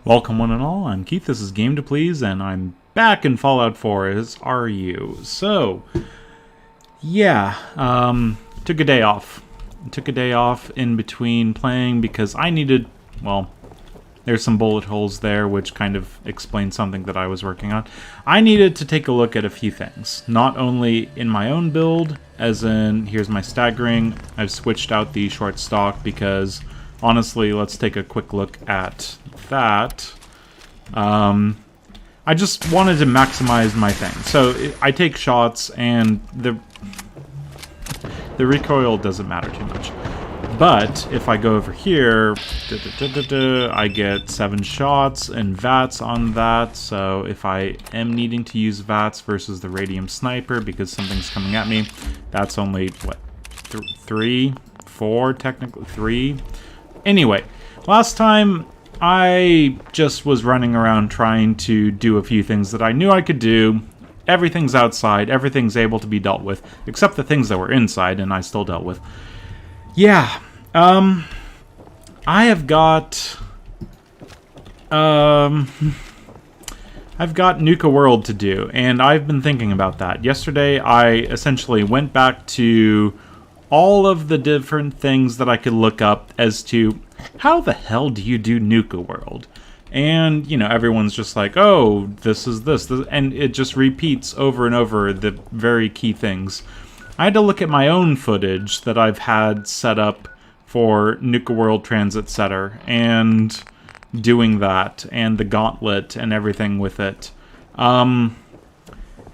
Welcome one and all, I'm Keith, this is Game to Please, and I'm back in Fallout 4, as are you. So, yeah, took a day off. Took a day off in between playing because I needed, well, there's some bullet holes there which kind of explain something that I was working on. I needed to take a look at a few things, not only in my own build, as in, here's my staggering, I've switched out the short stock because, honestly, let's take a quick look at that. I just wanted to maximize my thing. So I take shots and the recoil doesn't matter too much. But if I go over here, I get 7 shots and VATS on that. So if I am needing to use VATS versus the radium sniper because something's coming at me, that's only, what, 3, 4, technically 3. Anyway, last time I just was running around trying to do a few things that I knew I could do. Everything's outside, everything's able to be dealt with, except the things that were inside, and I still dealt with. Yeah, I have got, I've got Nuka World to do, and I've been thinking about that. Yesterday, I essentially went back to all of the different things that I could look up as to how the hell do you do Nuka World? And, you know, everyone's just like, oh, this is this, and it just repeats over and over the very key things. I had to look at my own footage that I've had set up for Nuka World Transit Center, and doing that, and the Gauntlet, and everything with it. And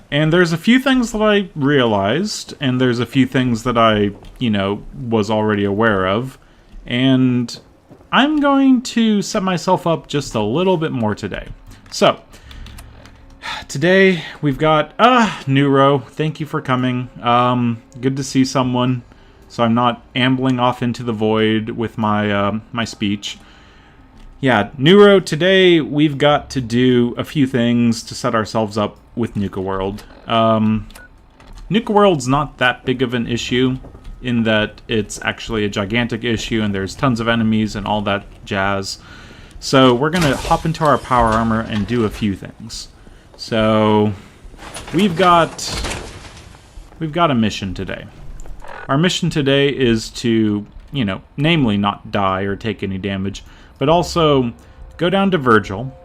there's a few things that I realized, and there's a few things that I, you know, was already aware of, and I'm going to set myself up just a little bit more today. So, today we've got, Neuro, thank you for coming. Good to see someone, so I'm not ambling off into the void with my, my speech. Yeah, Neuro, today we've got to do a few things to set ourselves up with Nuka World. Nuka World's not that big of an issue, in that it's actually a gigantic issue and there's tons of enemies and all that jazz. So we're gonna hop into our power armor and do a few things. So we've got a mission today. Our mission today is to, you know, namely not die or take any damage, but also go down to Virgil,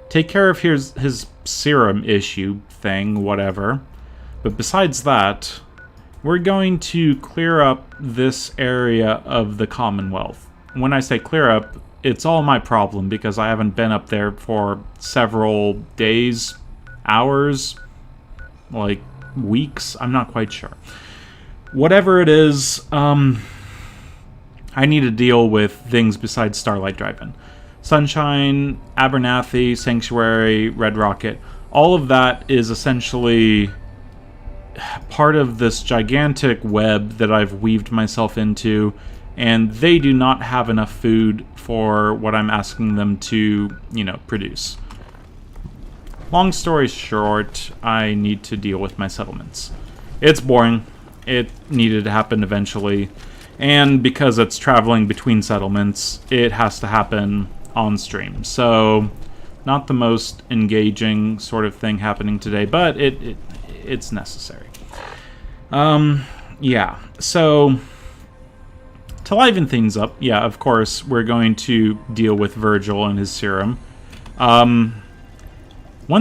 take care of his serum issue thing, whatever. But besides that, we're going to clear up this area of the Commonwealth. When I say clear up, it's all my problem because I haven't been up there for several days, hours, like weeks, I'm not quite sure. Whatever it is, I need to deal with things besides Starlight Drive-In. Sunshine, Abernathy, Sanctuary, Red Rocket, all of that is essentially part of this gigantic web that I've weaved myself into, and they do not have enough food for what I'm asking them to, you know, produce. Long story short, I need to deal with my settlements. It's boring. It needed to happen eventually. And because it's traveling between settlements, it has to happen on stream. So, not the most engaging sort of thing happening today, but it's necessary. Yeah, so to liven things up, yeah, of course, we're going to deal with Virgil and his serum. One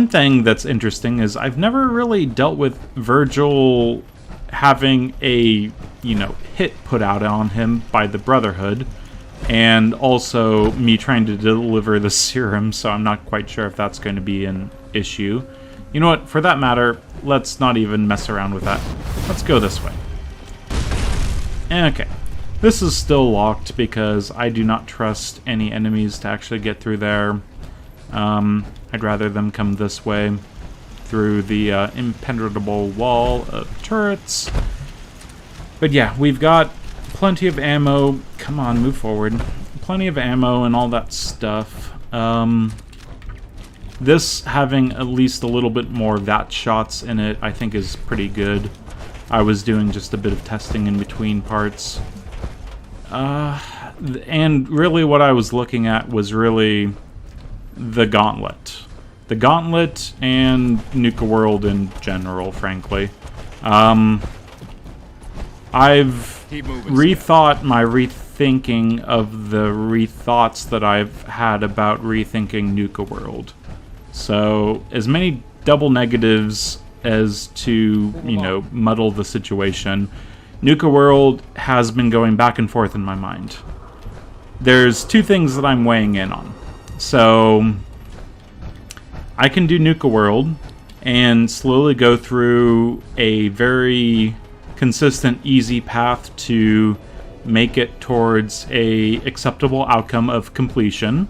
thing that's interesting is I've never really dealt with Virgil having a, you know, hit put out on him by the Brotherhood, and also me trying to deliver the serum, so I'm not quite sure if that's going to be an issue. You know what, for that matter, let's not even mess around with that. Let's go this way. Okay. This is still locked because I do not trust any enemies to actually get through there. I'd rather them come this way through the impenetrable wall of turrets. But yeah, we've got plenty of ammo. Come on, move forward. Plenty of ammo and all that stuff. This having at least a little bit more VAT shots in it, I think is pretty good. I was doing just a bit of testing in between parts. And really what I was looking at was really the Gauntlet. The Gauntlet and Nuka World in general, frankly. I've rethought my rethinking of the rethoughts that I've had about rethinking Nuka World. So, as many double negatives as to, muddle the situation, Nuka World has been going back and forth in my mind. There's two things that I'm weighing in on. So, I can do Nuka World and slowly go through a very consistent, easy path to make it towards a acceptable outcome of completion.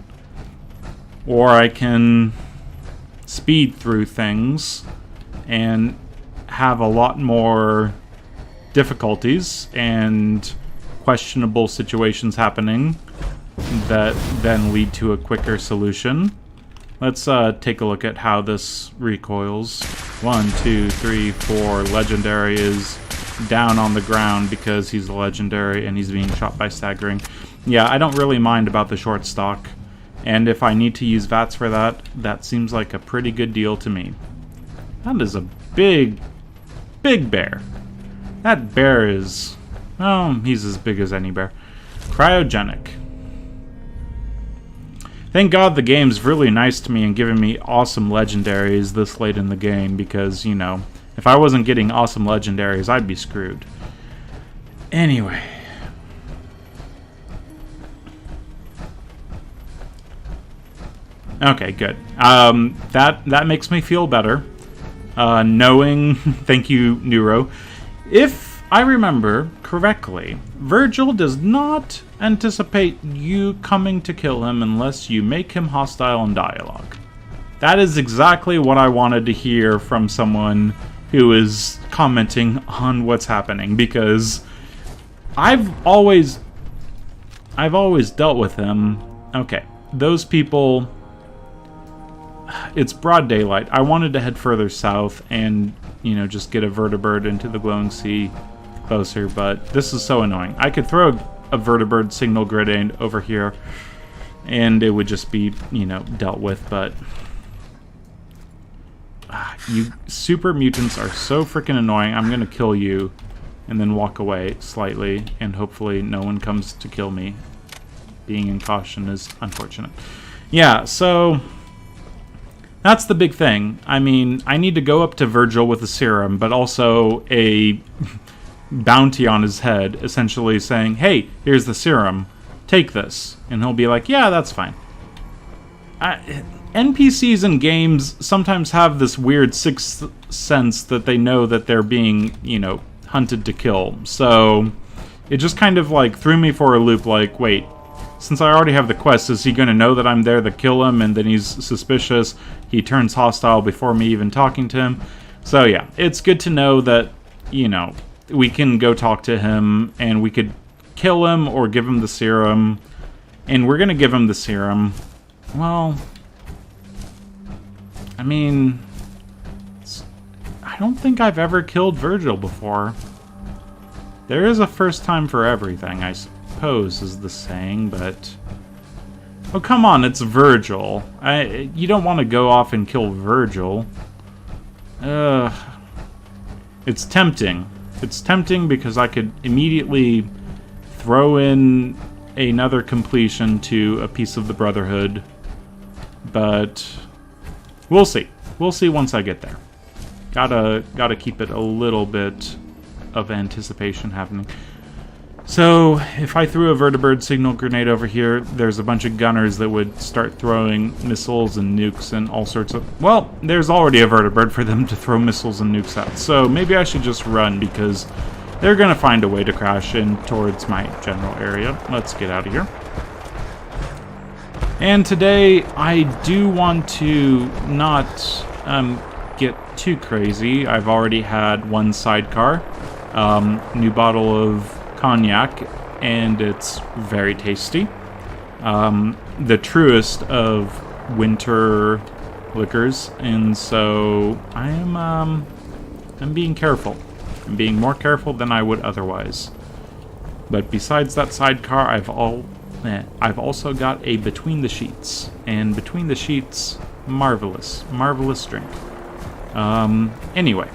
Or I can speed through things and have a lot more difficulties and questionable situations happening that then lead to a quicker solution. Let's take a look at how this recoils. 1, 2, 3, 4. Legendary is down on the ground because he's a legendary and he's being shot by staggering. Yeah, I don't really mind about the short stock. And if I need to use VATS for that, that seems like a pretty good deal to me. That is a big, big bear. That bear is... oh, he's as big as any bear. Cryogenic. Thank God the game's really nice to me and giving me awesome legendaries this late in the game because, if I wasn't getting awesome legendaries, I'd be screwed. Anyway. Okay, good. That makes me feel better. Knowing... thank you, Neuro. If I remember correctly, Virgil does not anticipate you coming to kill him unless you make him hostile in dialogue. That is exactly what I wanted to hear from someone who is commenting on what's happening, because I've always dealt with him. Okay, those people... it's broad daylight. I wanted to head further south and, just get a vertibird into the glowing sea closer, but this is so annoying. I could throw a vertibird signal grenade over here and it would just be, dealt with, but you super mutants are so freaking annoying. I'm gonna kill you and then walk away slightly and hopefully no one comes to kill me. Being in caution is unfortunate. Yeah, so that's the big thing. I mean, I need to go up to Virgil with a serum, but also a bounty on his head, essentially saying, hey, here's the serum, take this. And he'll be like, yeah, that's fine. NPCs in games sometimes have this weird sixth sense that they know that they're being, hunted to kill. So it just kind of threw me for a loop, like, wait, since I already have the quest, is he going to know that I'm there to kill him and then he's suspicious, he turns hostile before me even talking to him? So yeah, it's good to know that, we can go talk to him and we could kill him or give him the serum. And we're going to give him the serum. Well, I mean, I don't think I've ever killed Virgil before. There is a first time for everything, I suppose, is the saying, but... oh, come on, it's Virgil. You don't want to go off and kill Virgil. It's tempting. It's tempting because I could immediately throw in another completion to a piece of the Brotherhood, but we'll see. We'll see once I get there. Gotta keep it a little bit of anticipation happening. So, if I threw a vertibird signal grenade over here, there's a bunch of gunners that would start throwing missiles and nukes and all sorts of... well, there's already a vertibird for them to throw missiles and nukes at. So, maybe I should just run because they're going to find a way to crash in towards my general area. Let's get out of here. And today, I do want to not get too crazy. I've already had one sidecar. New bottle of cognac, and it's very tasty. The truest of winter liquors, and so I'm being careful. I'm being more careful than I would otherwise. But besides that sidecar, I've I've also got a Between the Sheets. And Between the Sheets, marvelous. Marvelous drink. Anyway.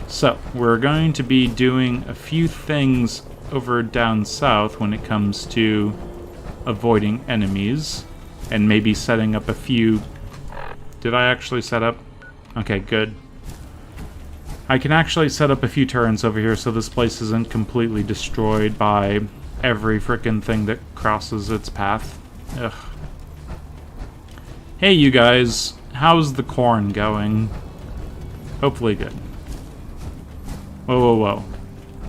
So, we're going to be doing a few things over down south when it comes to avoiding enemies. And maybe setting up a few... Did I actually set up? Okay, good. I can actually set up a few turrets over here so this place isn't completely destroyed by every frickin' thing that crosses its path. Ugh. Hey, you guys. How's the corn going? Hopefully good. Whoa, whoa, whoa.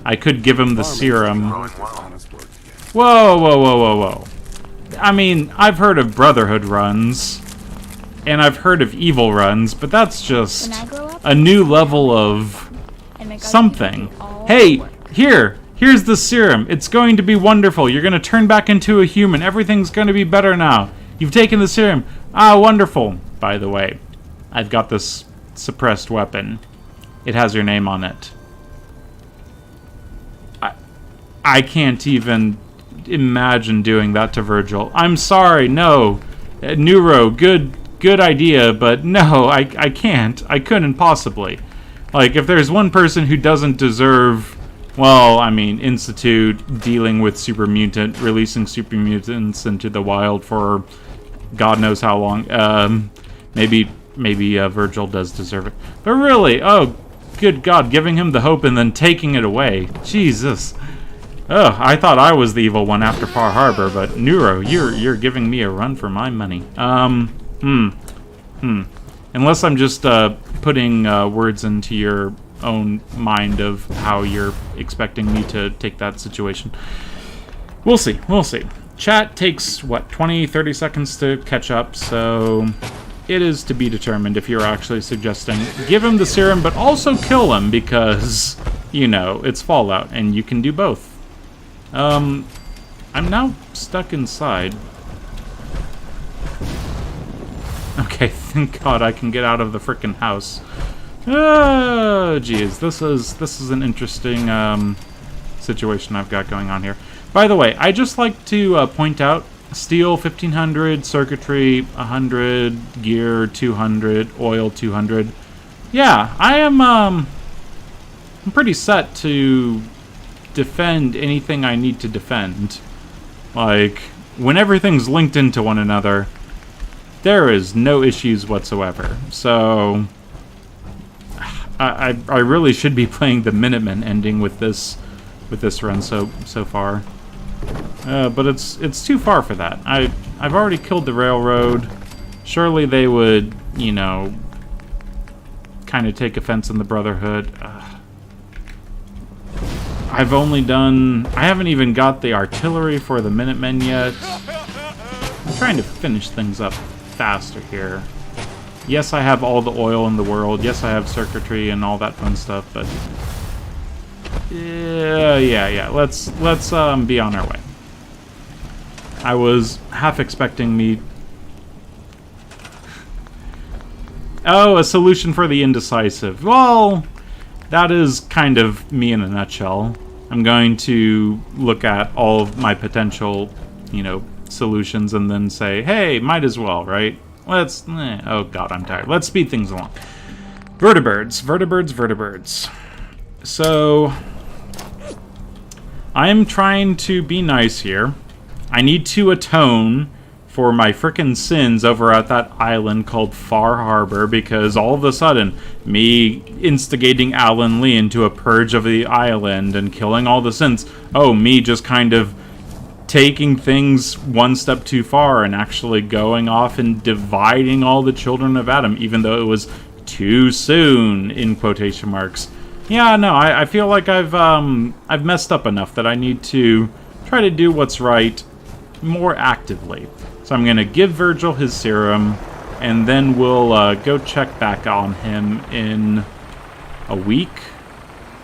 I could give him the serum. Whoa, whoa, whoa, whoa, whoa. I mean, I've heard of Brotherhood runs, and I've heard of evil runs, but that's just a new level of something. Hey, here's the serum. It's going to be wonderful. You're going to turn back into a human. Everything's going to be better now. You've taken the serum. Ah, wonderful. By the way, I've got this suppressed weapon. It has your name on it. I can't even imagine doing that to Virgil. I'm sorry, no. Neuro, good idea, but no, I can't. I couldn't possibly. Like, if there's one person who doesn't deserve, well, I mean, Institute dealing with super mutant, releasing super mutants into the wild for God knows how long. Maybe Virgil does deserve it. But really, oh, good God, giving him the hope and then taking it away. Jesus. Oh, I thought I was the evil one after Far Harbor, but Neuro, you're giving me a run for my money. Unless I'm just putting words into your own mind of how you're expecting me to take that situation. We'll see. Chat takes, what, 20, 30 seconds to catch up, so it is to be determined if you're actually suggesting give him the serum, but also kill him, because, you know, it's Fallout, and you can do both. I'm now stuck inside. Okay, thank God I can get out of the frickin' house. Oh, geez, this is an interesting situation I've got going on here. By the way, I just like to point out steel 1500, circuitry 100, gear 200, oil 200. Yeah, I'm pretty set to defend anything I need to defend. Like, when everything's linked into one another, there is no issues whatsoever. So I really should be playing the Minutemen ending with this run so far. But it's too far for that. I've already killed the railroad. Surely they would, you know, kind of take offense in the Brotherhood. I haven't even got the artillery for the Minutemen yet. I'm trying to finish things up faster here. Yes, I have all the oil in the world. Yes, I have circuitry and all that fun stuff, but yeah. Let's be on our way. I was half expecting me. Oh, a solution for the indecisive. Well, that is kind of me in a nutshell. I'm going to look at all of my potential, you know, solutions and then say, hey, might as well, right? Oh God, I'm tired. Let's speed things along. Vertibirds. So, I'm trying to be nice here. I need to atone for my frickin' sins over at that island called Far Harbor, because all of a sudden, me instigating Alan Lee into a purge of the island and killing all the sins, me just kind of taking things one step too far and actually going off and dividing all the children of Adam, even though it was too soon, in quotation marks. Yeah, no, I feel like I've messed up enough that I need to try to do what's right more actively. So I'm going to give Virgil his serum, and then we'll go check back on him in a week?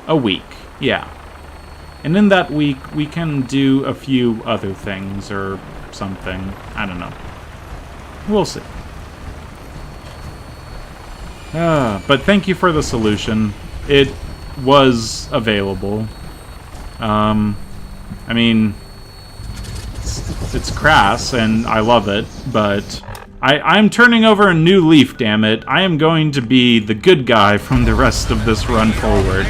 A week, yeah. And in that week, we can do a few other things or something. I don't know. We'll see. But thank you for the solution. It was available. I mean, It's crass, and I love it, but I'm turning over a new leaf, damn it. I am going to be the good guy from the rest of this run forward.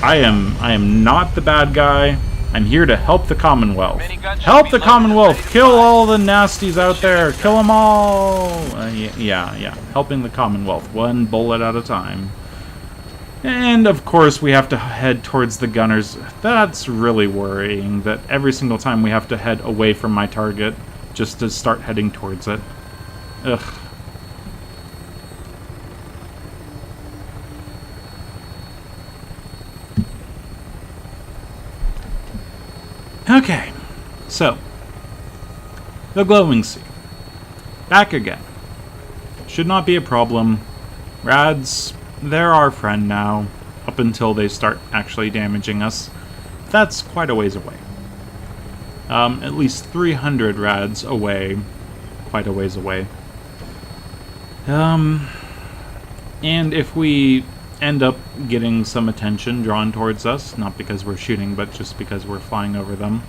I am not the bad guy. I'm here to help the Commonwealth. Help the Commonwealth! Kill all the nasties out there! Kill them all! Yeah. Helping the Commonwealth, one bullet at a time. And, of course, we have to head towards the gunners. That's really worrying, that every single time we have to head away from my target just to start heading towards it. Ugh. Okay, so, the glowing sea. Back again. Should not be a problem. Rads, they're our friend now, up until they start actually damaging us. That's quite a ways away. At least 300 rads away. Quite a ways away. And if we end up getting some attention drawn towards us, not because we're shooting, but just because we're flying over them,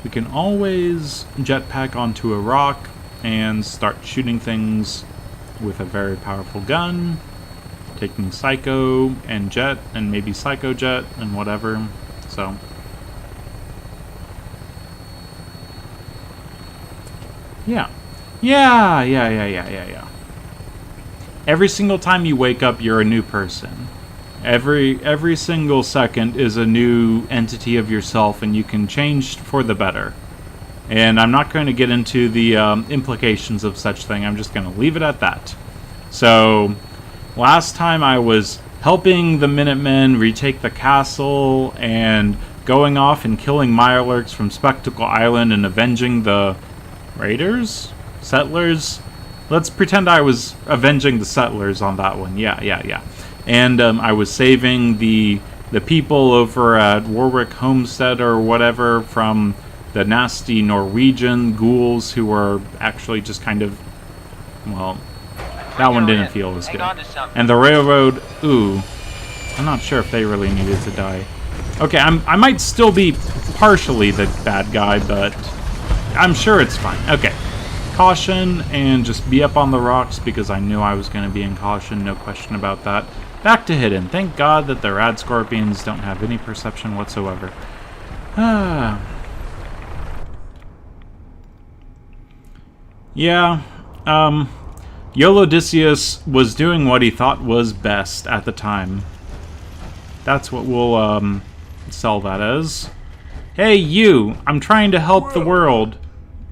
we can always jetpack onto a rock and start shooting things with a very powerful gun, taking Psycho and Jet and maybe Psycho Jet and whatever. So yeah. Every single time you wake up, you're a new person. Every single second is a new entity of yourself, and you can change for the better. And I'm not going to get into the implications of such thing. I'm just going to leave it at that. So, last time I was helping the Minutemen retake the castle and going off and killing Mirelurks from Spectacle Island and avenging the raiders? Settlers? Let's pretend I was avenging the settlers on that one. Yeah. And I was saving the people over at Warwick Homestead or whatever from the nasty Norwegian ghouls who were actually just kind of, well, that one didn't feel as good. And the railroad, ooh, I'm not sure if they really needed to die. Okay, I might still be partially the bad guy, but I'm sure it's fine. Okay. Caution, and just be up on the rocks because I knew I was going to be in caution, no question about that. Back to hidden. Thank God that the rad scorpions don't have any perception whatsoever. Yeah, Yolo Odysseus was doing what he thought was best at the time. That's what we'll sell that as. Hey, you! I'm trying to help the world.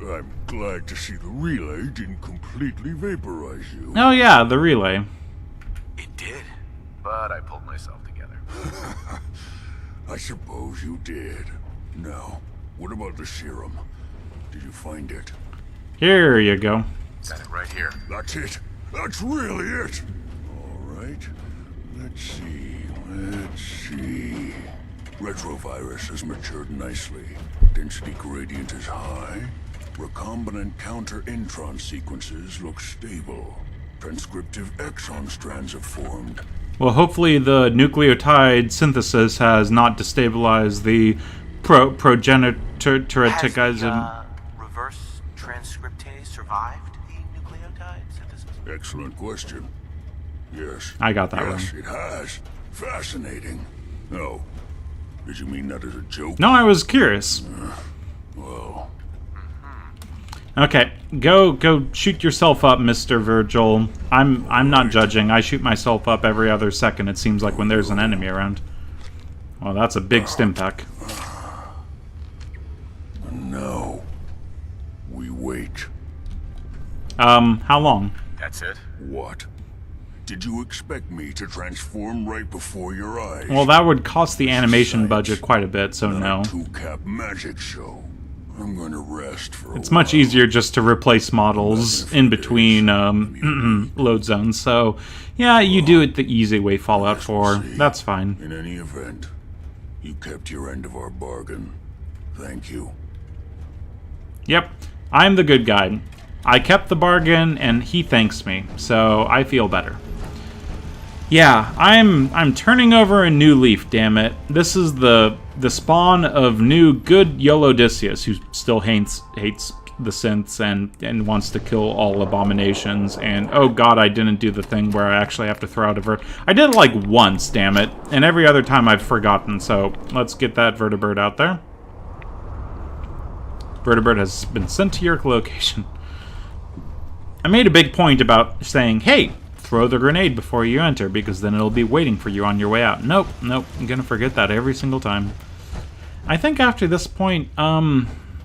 I'm glad to see the relay didn't completely vaporize you. Oh yeah, the relay. It did, but I pulled myself together. I suppose you did. Now, what about the serum? Did you find it? Here you go. Got it right here. That's it. That's really it. All right. Let's see. Retrovirus has matured nicely. Density gradient is high. Recombinant counter-intron sequences look stable. Transcriptive exon strands have formed. Well, hopefully the nucleotide synthesis has not destabilized the progenitor. Has the reverse transcriptase survived the nucleotide synthesis? Excellent question. Yes. I got that Yes, one. it has. Fascinating. No. Did you mean that as a joke? No, I was curious. Well... Okay, go shoot yourself up, Mr. Virgil. I'm not judging. I shoot myself up every other second, it seems like, when there's an enemy around. Well, that's a big stim pack. No. We wait. How long? That's it? What? Did you expect me to transform right before your eyes? Well, that would cost the animation budget quite a bit, so Not no. a two-cap magic show. I'm gonna rest for a It's much while. easier just to replace models in between load zones. So, yeah, you do it the easy way, Fallout 4. That's fine. In any event, you kept your end of our bargain. Thank you. Yep, I'm the good guy. I kept the bargain, and he thanks me, so I feel better. Yeah, I'm turning over a new leaf, damn it. This is the the spawn of new good Yolo Odysseus, who still hates the synths and wants to kill all abominations. And oh god, I didn't do the thing where I actually have to throw out a vert. I did it like once, damn it, and every other time I've forgotten. So let's get that vertibird out there. Vertibird has been sent to your location. I made a big point about saying, hey, throw the grenade before you enter, because then it'll be waiting for you on your way out. Nope, I'm gonna forget that every single time. I think after this point,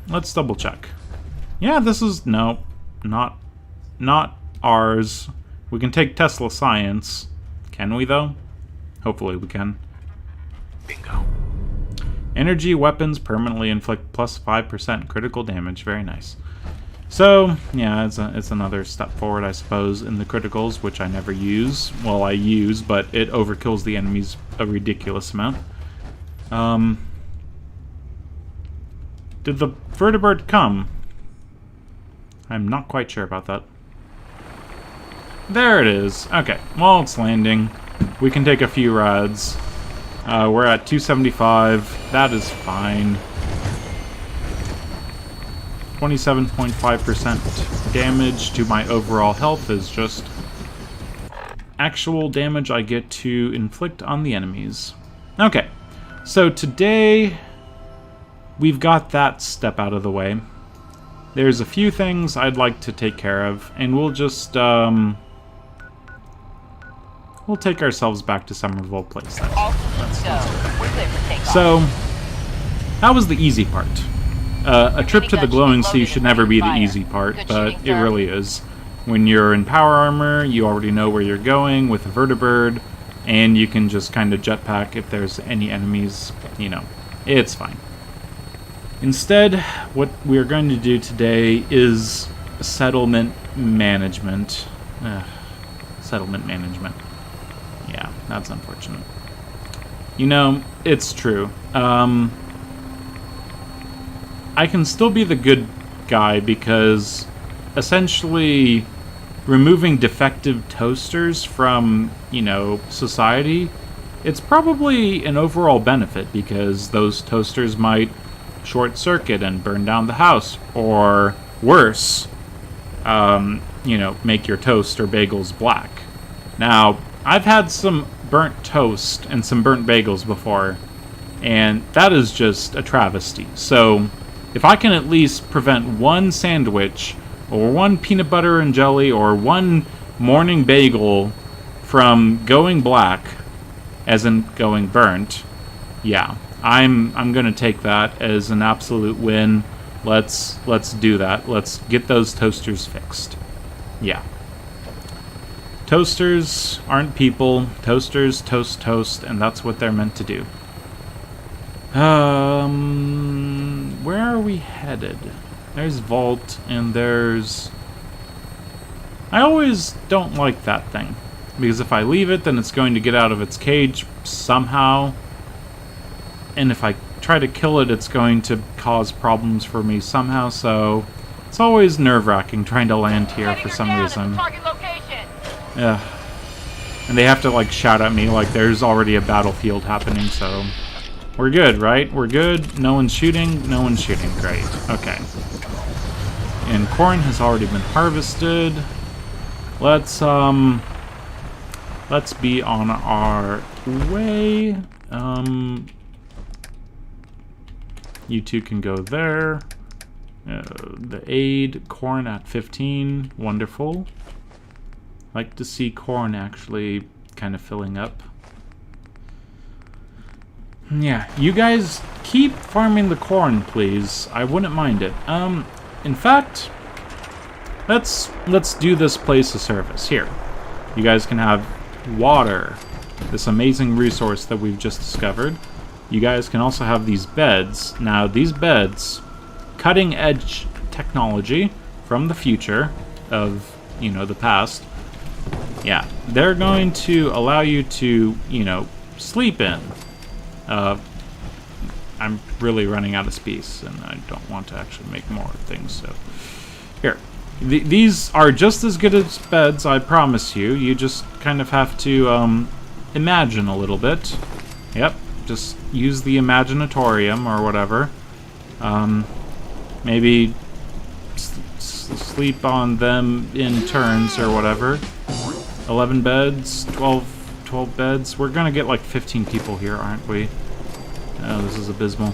let's double check. Yeah, this is, no, not ours. We can take Tesla Science. Can we, though? Hopefully we can. Bingo. Energy weapons permanently inflict plus 5% critical damage. Very nice. So, yeah, it's another step forward, I suppose, in the criticals, which I never use. Well, I use, but it overkills the enemies a ridiculous amount. Did the vertibird come? I'm not quite sure about that. There it is. Okay, well, it's landing. We can take a few rides. We're at 275. That is fine. 27.5% damage to my overall health is just actual damage I get to inflict on the enemies. Okay, so today we've got that step out of the way. There's a few things I'd like to take care of, and we'll just, we'll take ourselves back to Somerville Place then. So, that was the easy part. A trip to the glowing sea should never be the easy part, but it really is. When you're in power armor, you already know where you're going with a vertibird, and you can just kind of jetpack if there's any enemies, you know, it's fine. Instead, what we're going to do today is settlement management. Settlement management. Yeah, that's unfortunate. You know, it's true. I can still be the good guy because essentially removing defective toasters from, you know, society, it's probably an overall benefit because those toasters might short circuit and burn down the house, or worse, you know, make your toast or bagels black. Now, I've had some burnt toast and some burnt bagels before, and that is just a travesty. So, if I can at least prevent one sandwich, or one peanut butter and jelly, or one morning bagel from going black, as in going burnt, yeah, I'm gonna take that as an absolute win. Let's do that. Let's get those toasters fixed. Yeah. Toasters aren't people. Toasters toast, and that's what they're meant to do. Where are we headed? There's Vault, and there's... I always don't like that thing, because if I leave it, then it's going to get out of its cage somehow, and if I try to kill it, it's going to cause problems for me somehow, so it's always nerve-wracking trying to land here for some reason. Yeah. And they have to, like, shout at me like there's already a battlefield happening, so... We're good, right? We're good. No one's shooting. No one's shooting. Great. Okay. And corn has already been harvested. Let's be on our way. You two can go there. The aid, corn at 15. Wonderful. Like to see corn actually kind of filling up. Yeah, you guys keep farming the corn, please. I wouldn't mind it. In fact, let's do this place a service. Here, you guys can have water, this amazing resource that we've just discovered. You guys can also have these beds. Now, these beds, cutting-edge technology from the future of, you know, the past. Yeah, they're going to allow you to, you know, sleep in. I'm really running out of space, and I don't want to actually make more things, so... Here. These are just as good as beds, I promise you. You just kind of have to, imagine a little bit. Yep, Just use the imaginatorium or whatever. Maybe sleep on them in turns or whatever. 11 beds, 12 beds. We're gonna get like 15 people here, aren't we? Oh, this is abysmal.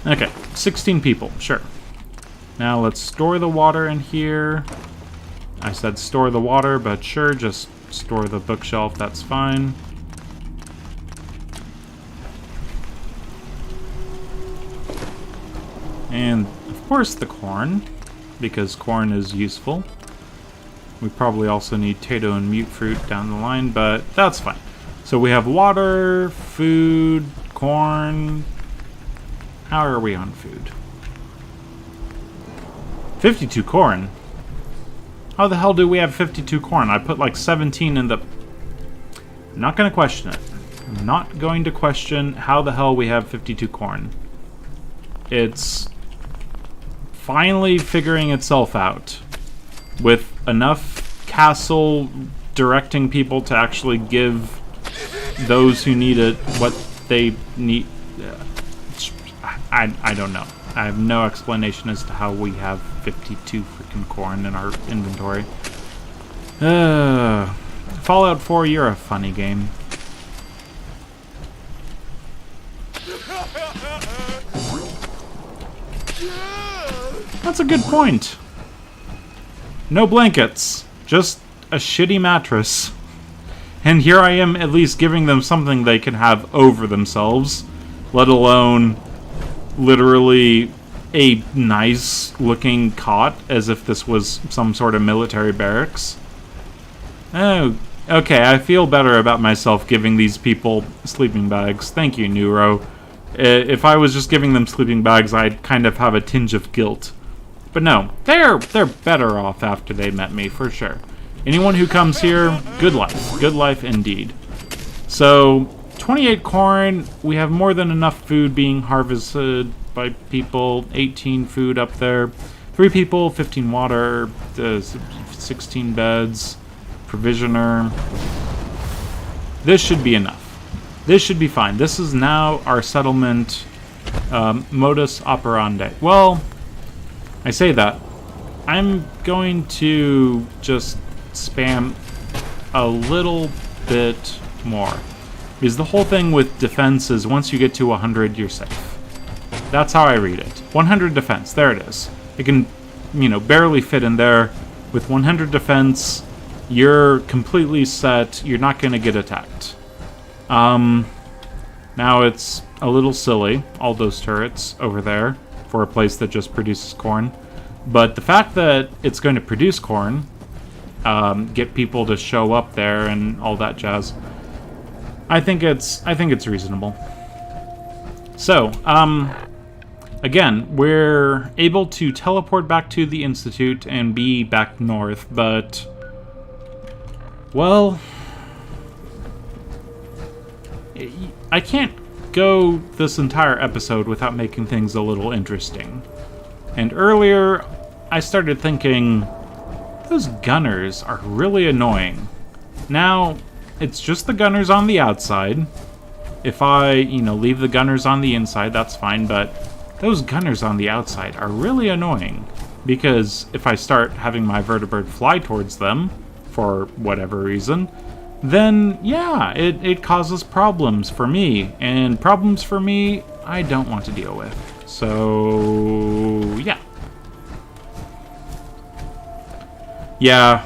Okay, 16 people, sure. Now let's store the water in here. I said store the water, but sure, just store the bookshelf, that's fine. And, of course, the corn, because corn is useful. We probably also need Tato and mute fruit down the line, but that's fine. So we have water, food, corn. How are we on food? 52 corn? How the hell do we have 52 corn? I put like 17 in the... I'm not going to question it. I'm not going to question how the hell we have 52 corn. It's finally figuring itself out. With enough castle directing people to actually give those who need it what they need. I don't know. I have no explanation as to how we have 52 freaking corn in our inventory. Fallout 4, you're a funny game. That's a good point. No blankets. Just a shitty mattress. And here I am at least giving them something they can have over themselves. Let alone literally a nice looking cot as if this was some sort of military barracks. Oh, okay, I feel better about myself giving these people sleeping bags. Thank you, Neuro. If I was just giving them sleeping bags, I'd kind of have a tinge of guilt. But no, they're better off after they met me, for sure. Anyone who comes here, good life. Good life indeed. So, 28 corn, we have more than enough food being harvested by people, 18 food up there, 3 people, 15 water, 16 beds, provisioner. This should be enough. This should be fine. This is now our settlement modus operandi. Well, I say that. I'm going to just spam a little bit more. Because the whole thing with defense is once you get to 100, you're safe. That's how I read it. 100 defense, there it is. It can, barely fit in there. With 100 defense, you're completely set. You're not going to get attacked. Now it's a little silly, all those turrets over there, for a place that just produces corn. But the fact that it's going to produce corn, get people to show up there and all that jazz, I think it's reasonable. So, again, we're able to teleport back to the Institute and be back north, but, well, I can't go this entire episode without making things a little interesting. And earlier, I started thinking, those gunners are really annoying. Now, it's just the gunners on the outside. If I, leave the gunners on the inside, that's fine, but those gunners on the outside are really annoying. Because if I start having my vertibird fly towards them, for whatever reason, then, yeah, it causes problems for me. And problems for me, I don't want to deal with. So, yeah. Yeah,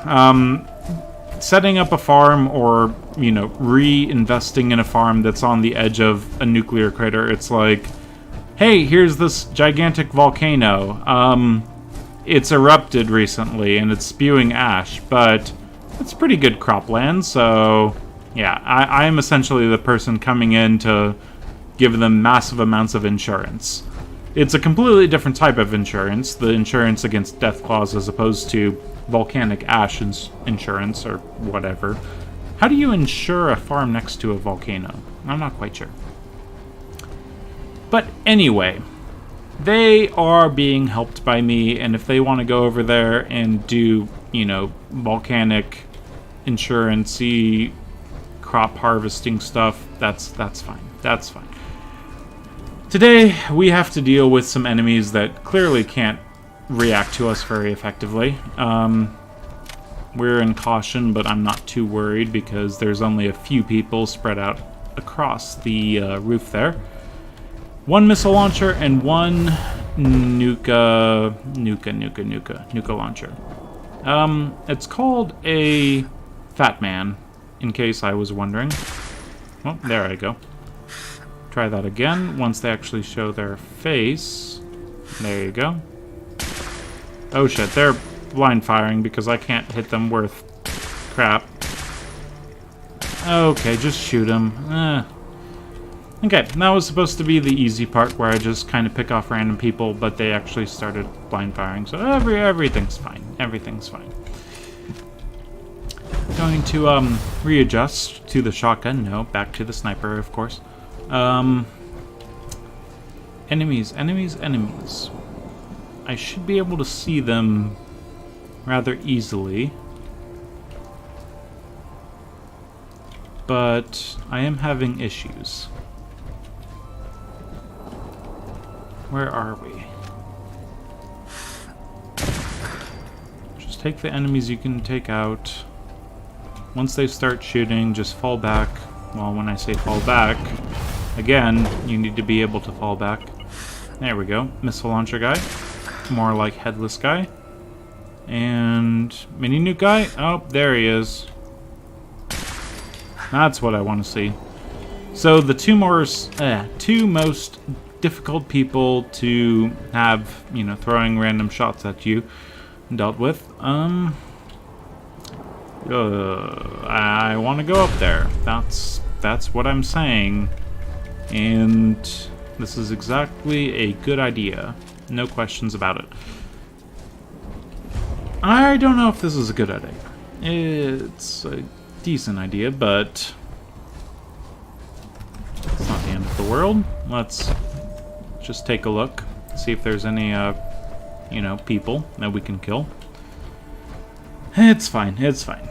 setting up a farm or, reinvesting in a farm that's on the edge of a nuclear crater, it's like, hey, here's this gigantic volcano. It's erupted recently and it's spewing ash, but it's pretty good cropland, so yeah, I am essentially the person coming in to give them massive amounts of insurance. It's a completely different type of insurance, the insurance against death claws as opposed to volcanic ash insurance or whatever. How do you insure a farm next to a volcano? I'm not quite sure. But anyway, they are being helped by me, and if they want to go over there and do, volcanic insurance-y crop harvesting stuff. That's fine. That's fine. Today, we have to deal with some enemies that clearly can't react to us very effectively. We're in caution, but I'm not too worried because there's only a few people spread out across the roof there. One missile launcher and one nuka launcher. It's called a Fat Man, in case I was wondering. Well, there I go. Try that again once they actually show their face. There you go. Oh shit, they're blind firing because I can't hit them worth crap. Okay, just shoot them. Okay, that was supposed to be the easy part where I just kind of pick off random people, but they actually started blind firing, so everything's fine. Everything's fine. Going to readjust to the shotgun. No, back to the sniper, of course. Enemies. I should be able to see them rather easily. But I am having issues. Where are we? Just take the enemies you can take out. Once they start shooting, just fall back. Well, when I say fall back, again, you need to be able to fall back. There we go. Missile launcher guy. More like headless guy. And mini nuke guy. Oh, there he is. That's what I want to see. So the two most difficult people to have, you know, throwing random shots at you dealt with. I want to go up there. That's what I'm saying. And this is exactly a good idea. No questions about it. I don't know if this is a good idea. It's a decent idea, but it's not the end of the world. Let's just take a look, see if there's any, you know, people that we can kill. It's fine, it's fine.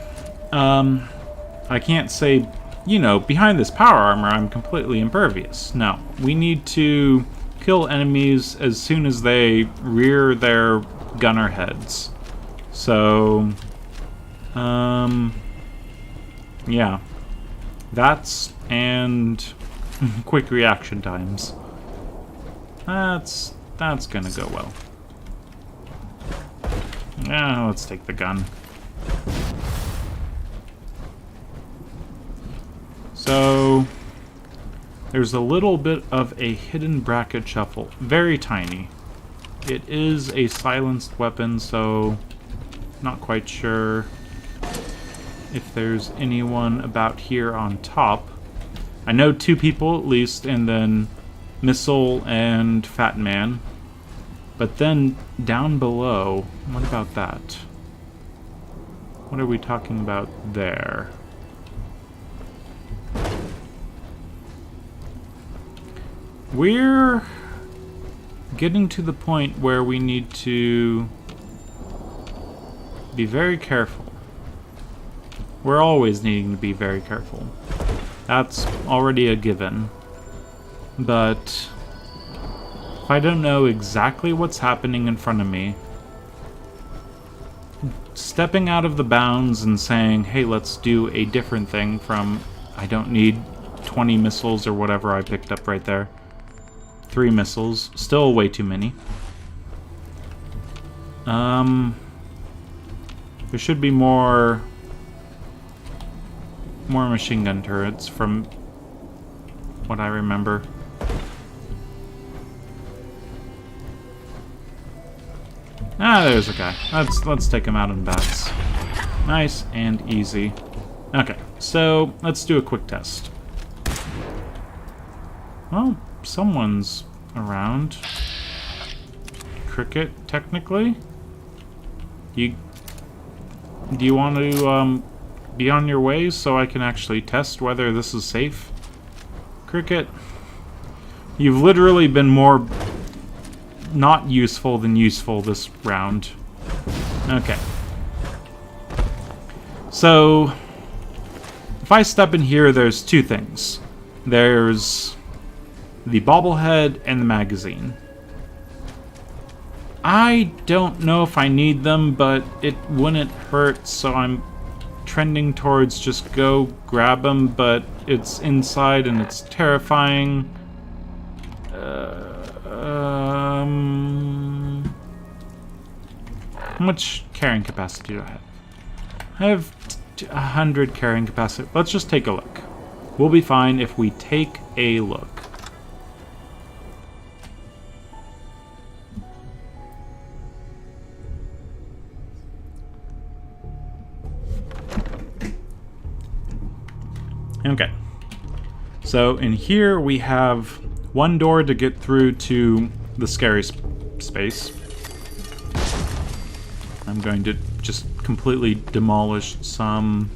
I can't say, you know, behind this power armor I'm completely impervious. No, we need to kill enemies as soon as they rear their gunner heads. So, yeah. That's, and quick reaction times. That's gonna go well. Yeah, let's take the gun. So, there's a little bit of a hidden bracket shuffle. Very tiny. It is a silenced weapon, so not quite sure if there's anyone about here on top. I know two people at least, and then Missile and Fat Man. But then down below, what about that? What are we talking about there? We're getting to the point where we need to be very careful. We're always needing to be very careful. That's already a given. But if I don't know exactly what's happening in front of me, stepping out of the bounds and saying, hey, let's do a different thing from, I don't need 20 missiles or whatever I picked up right there. 3 missiles. Still way too many. There should be more machine gun turrets from what I remember. Ah, there's a guy. Let's take him out in bats. Nice and easy. Okay, so let's do a quick test. Well, someone's around. Cricket, technically. Do you want to be on your way so I can actually test whether this is safe? Cricket, you've literally been more not useful than useful this round. Okay. So, If I step in here, there's two things. There's the bobblehead and the magazine. I don't know if I need them, but it wouldn't hurt, so I'm trending towards just go grab them, but it's inside and it's terrifying. How much carrying capacity do I have? I have 100 carrying capacity. Let's just take a look. We'll be fine if we take a look. Okay. So in here we have one door to get through to the scary space. I'm going to just completely demolish some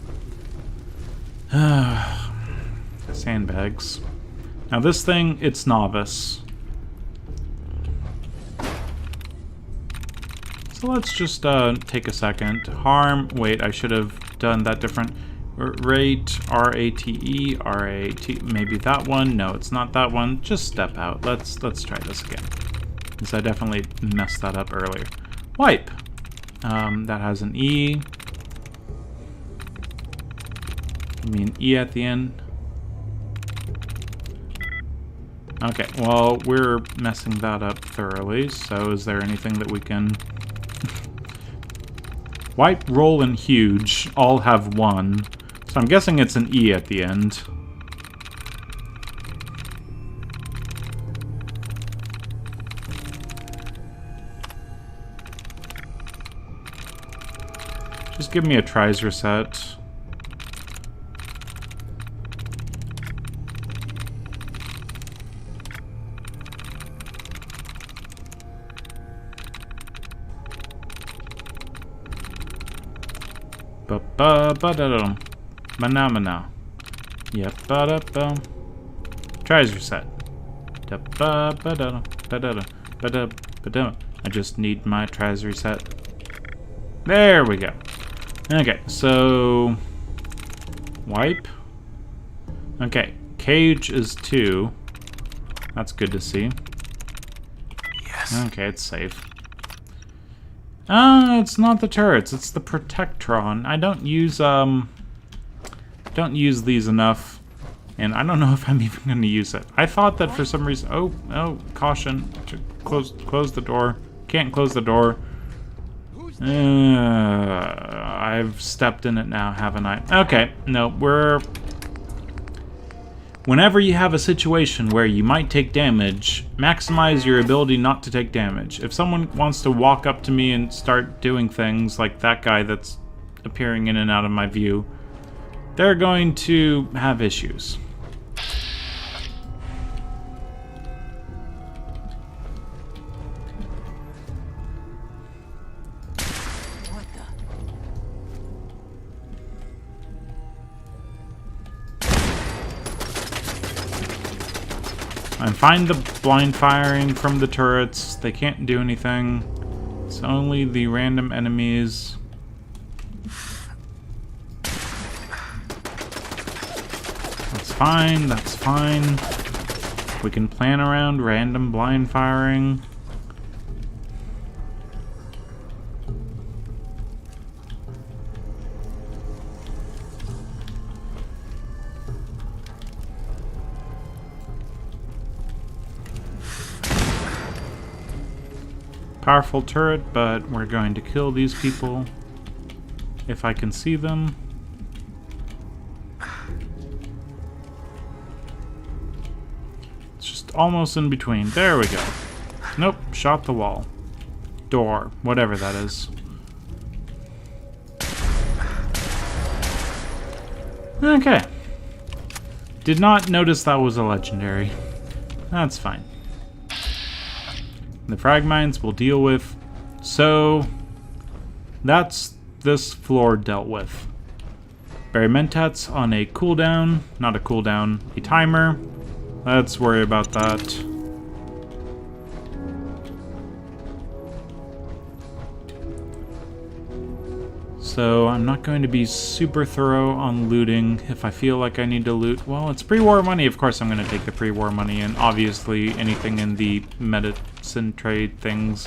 sandbags. Now this thing, it's novice. So let's just take a second. Harm, wait, I should have done that different. Rate, R-A-T-E, R-A-T, maybe that one. No, it's not that one. Just step out. Let's try this again. Because I definitely messed that up earlier. Wipe. That has an E. You mean E at the end? Okay, well, we're messing that up thoroughly, so is there anything that we can... Wipe, roll, and huge all have one. So I'm guessing it's an E at the end. Just give me a tries reset. Ba-ba-ba-da-dum. Mana. Yep, ba-da-bum. Tries reset. Da-ba-ba-da-dum. Da-da-dum. Ba-da-ba-dum. I just need my tries reset. There we go. Okay, so... Wipe. Okay, cage is 2. That's good to see. Yes. Okay, it's safe. It's not the turrets, it's the Protectron. I don't use these enough, and I don't know if I'm even going to use it. I thought that for some reason... Oh, caution. Close the door. Can't close the door. I've stepped in it now, haven't I? Okay, no, Whenever you have a situation where you might take damage, maximize your ability not to take damage. If someone wants to walk up to me and start doing things like that guy that's appearing in and out of my view, they're going to have issues. I'm fine the blind firing from the turrets. They can't do anything. It's only the random enemies. That's fine, that's fine. We can plan around random blind firing. Powerful turret, but we're going to kill these people if I can see them. It's just almost in between. There we go. Nope, shot the wall. Door, whatever that is. Okay. Did not notice that was a legendary. That's fine. The frag mines we'll deal with. So that's this floor dealt with. Barry Mentats on a cooldown, not a cooldown, a timer. Let's worry about that. So I'm not going to be super thorough on looting. If I feel like I need to loot, well, it's pre-war money. Of course I'm going to take the pre-war money, and obviously anything in the medicine trade things.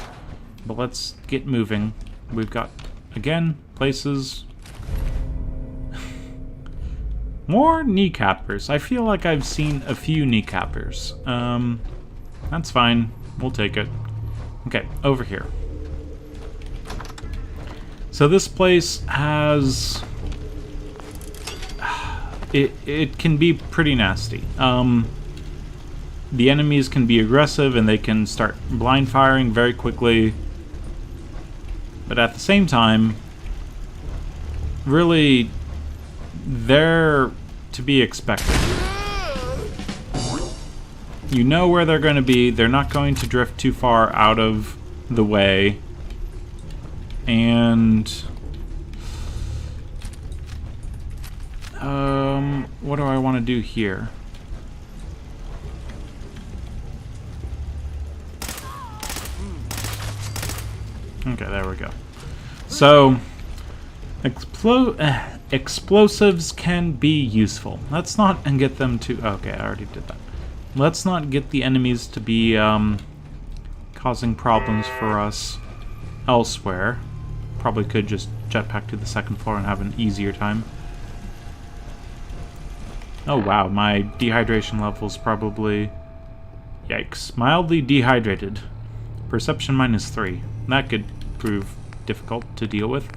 But let's get moving. We've got, again, places. More kneecappers. I feel like I've seen a few kneecappers. That's fine. We'll take it. Okay, over here. So this place has... It can be pretty nasty. The enemies can be aggressive and they can start blind firing very quickly. But at the same time, really, they're to be expected. You know where they're going to be. They're not going to drift too far out of the way. And what do I want to do here? Okay, there we go. So explosives can be useful. Let's not and get them to... Okay, I already did that. Let's not get the enemies to be causing problems for us elsewhere. Probably could just jetpack to the second floor and have an easier time. Oh wow, my dehydration level's probably... Yikes. Mildly dehydrated. Perception -3. That could prove difficult to deal with.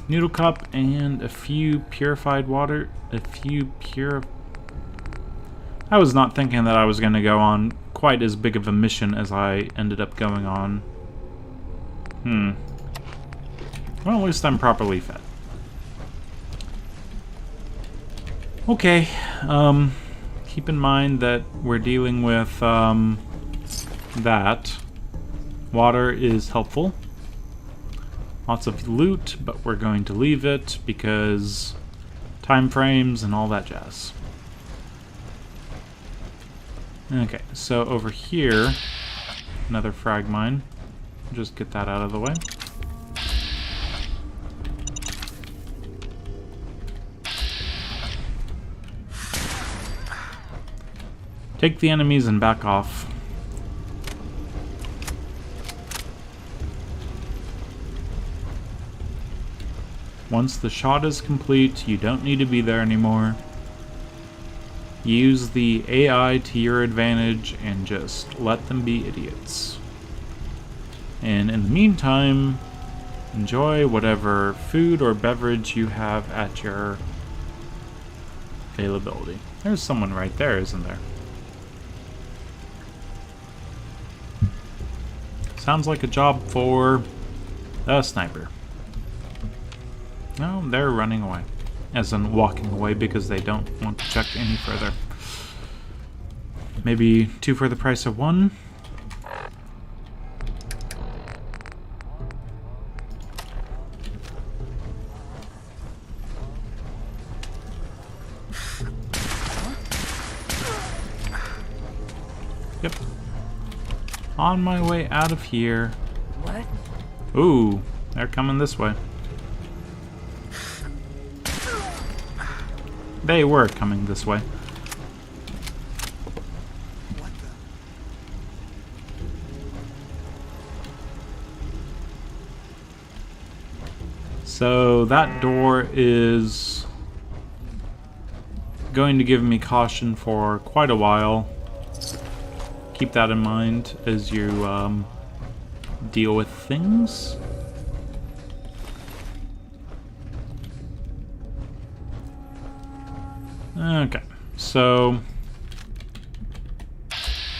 Noodle cup and a few purified water. I was not thinking that I was going to go on quite as big of a mission as I ended up going on. Well, at least I'm properly fed. Okay, keep in mind that we're dealing with, that. Water is helpful. Lots of loot, but we're going to leave it because time frames and all that jazz. Okay, so over here, another frag mine. Just get that out of the way. Take the enemies and back off. Once the shot is complete, you don't need to be there anymore. Use the AI to your advantage and just let them be idiots. And in the meantime, enjoy whatever food or beverage you have at your availability. There's someone right there, isn't there? Sounds like a job for a sniper. No, they're running away. As in walking away because they don't want to check any further. Maybe 2 for the price of 1? Yep. On my way out of here. What? Ooh, they're coming this way. They were coming this way. What the? So that door is going to give me caution for quite a while. Keep that in mind as you deal with things. Okay, so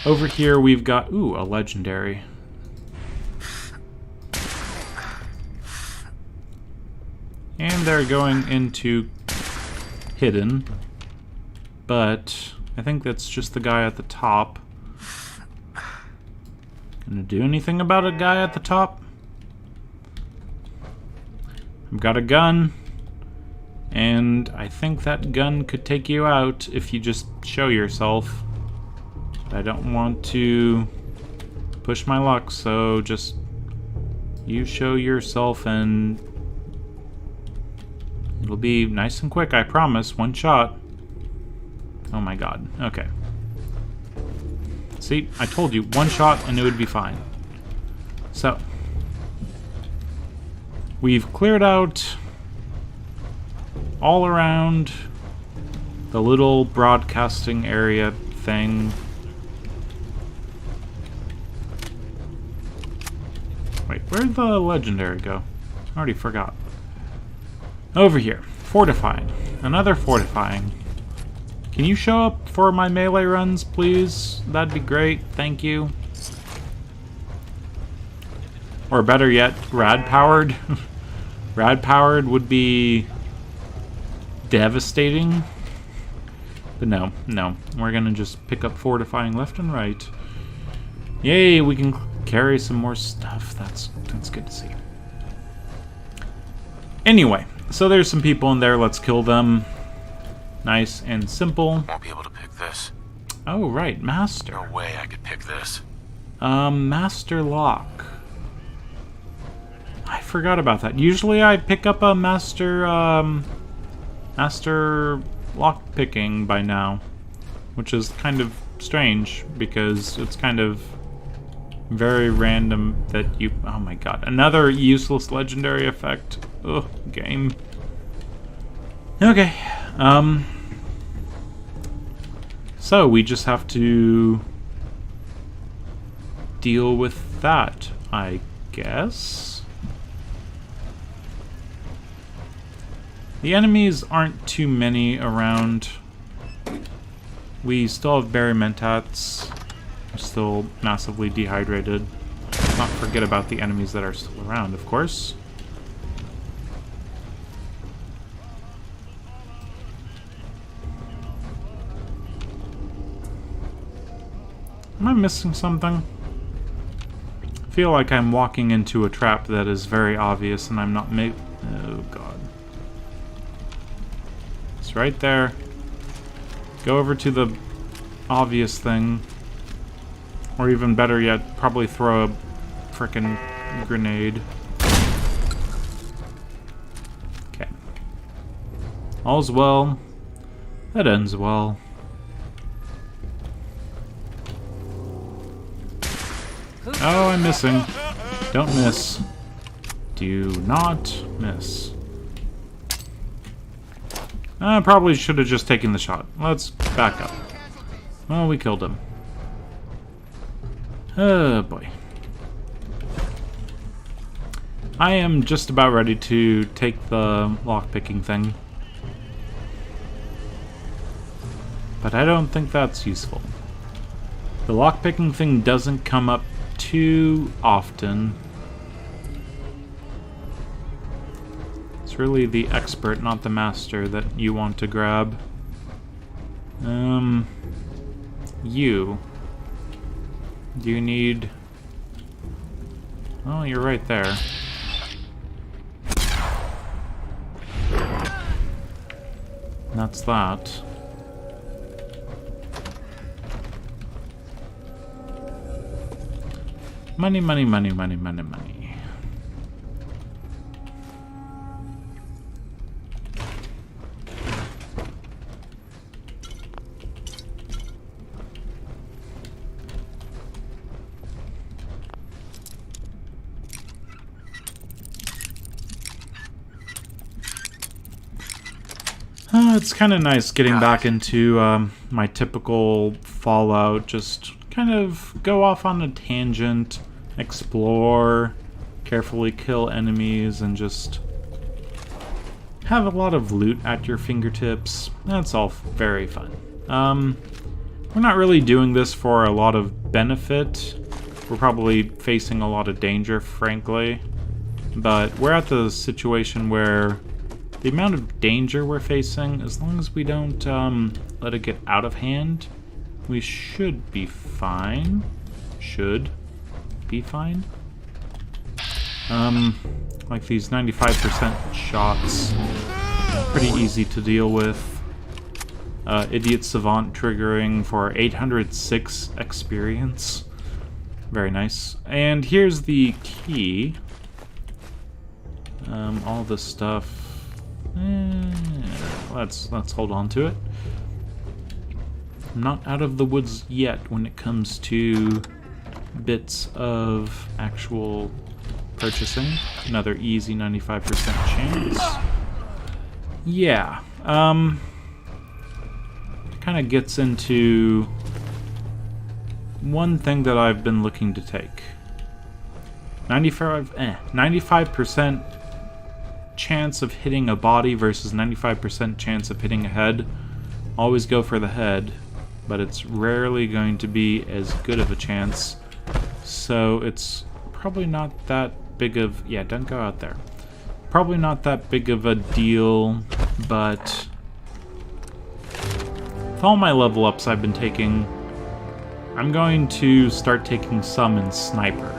over here we've got, ooh, a legendary. And they're going into hidden, but I think that's just the guy at the top. Gonna do anything about a guy at the top? I've got a gun. And I think that gun could take you out if you just show yourself. But I don't want to push my luck, so just you show yourself and It'll be nice and quick, I promise. One shot. Oh my god. Okay. See, I told you, one shot and it would be fine. So, we've cleared out all around the little broadcasting area thing. Wait, where'd the legendary go? I already forgot. Over here. Fortifying. Another fortifying. Can you show up for my melee runs, please? That'd be great. Thank you. Or better yet, rad-powered. Rad-powered would be devastating. But no, no. We're gonna just pick up fortifying left and right. Yay, we can carry some more stuff. That's good to see. Anyway, so there's some people in there. Let's kill them. Nice and simple. Won't be able to pick this. Oh, right, Master. No way I could pick this. Master Lock. I forgot about that. Usually I pick up a Master Lock picking by now. Which is kind of strange, because it's kind of very random that you... Oh my god. Another useless legendary effect. Ugh, game. Okay. So we just have to deal with that, I guess. The enemies aren't too many around. We still have berry mentats. We're still massively dehydrated. Let's not forget about the enemies that are still around, of course. Am I missing something? I feel like I'm walking into a trap that is very obvious and I'm not oh god. It's right there. Go over to the obvious thing. Or even better yet, probably throw a frickin' grenade. Okay. All's well. That ends well. Oh, I'm missing. Don't miss. Do not miss. I probably should have just taken the shot. Let's back up. Well, we killed him. Oh, boy. I am just about ready to take the lockpicking thing. But I don't think that's useful. The lockpicking thing doesn't come up too often. It's really the expert, not the master, that you want to grab. You. Do you need... Oh, you're right there. That's that. Money, money, money, money, money, money. It's kind of nice getting back into my typical Fallout, just kind of go off on a tangent, explore, carefully kill enemies, and just have a lot of loot at your fingertips. That's all very fun. We're not really doing this for a lot of benefit. We're probably facing a lot of danger, frankly. But we're at the situation where the amount of danger we're facing, as long as we don't let it get out of hand, we should be fine. Should be fine. Like these 95% shots, pretty easy to deal with. Idiot Savant triggering for 806 experience. Very nice. And here's the key. All this stuff. Let's hold on to it. I'm not out of the woods yet when it comes to bits of actual purchasing. Another easy 95% chance. Yeah. Kind of gets into one thing that I've been looking to take. 95% chance of hitting a body versus 95% chance of hitting a head. Always go for the head, but it's rarely going to be as good of a chance. So it's probably not that big of... Yeah, don't go out there. Probably not that big of a deal, but... with all my level ups I've been taking, I'm going to start taking some in Sniper.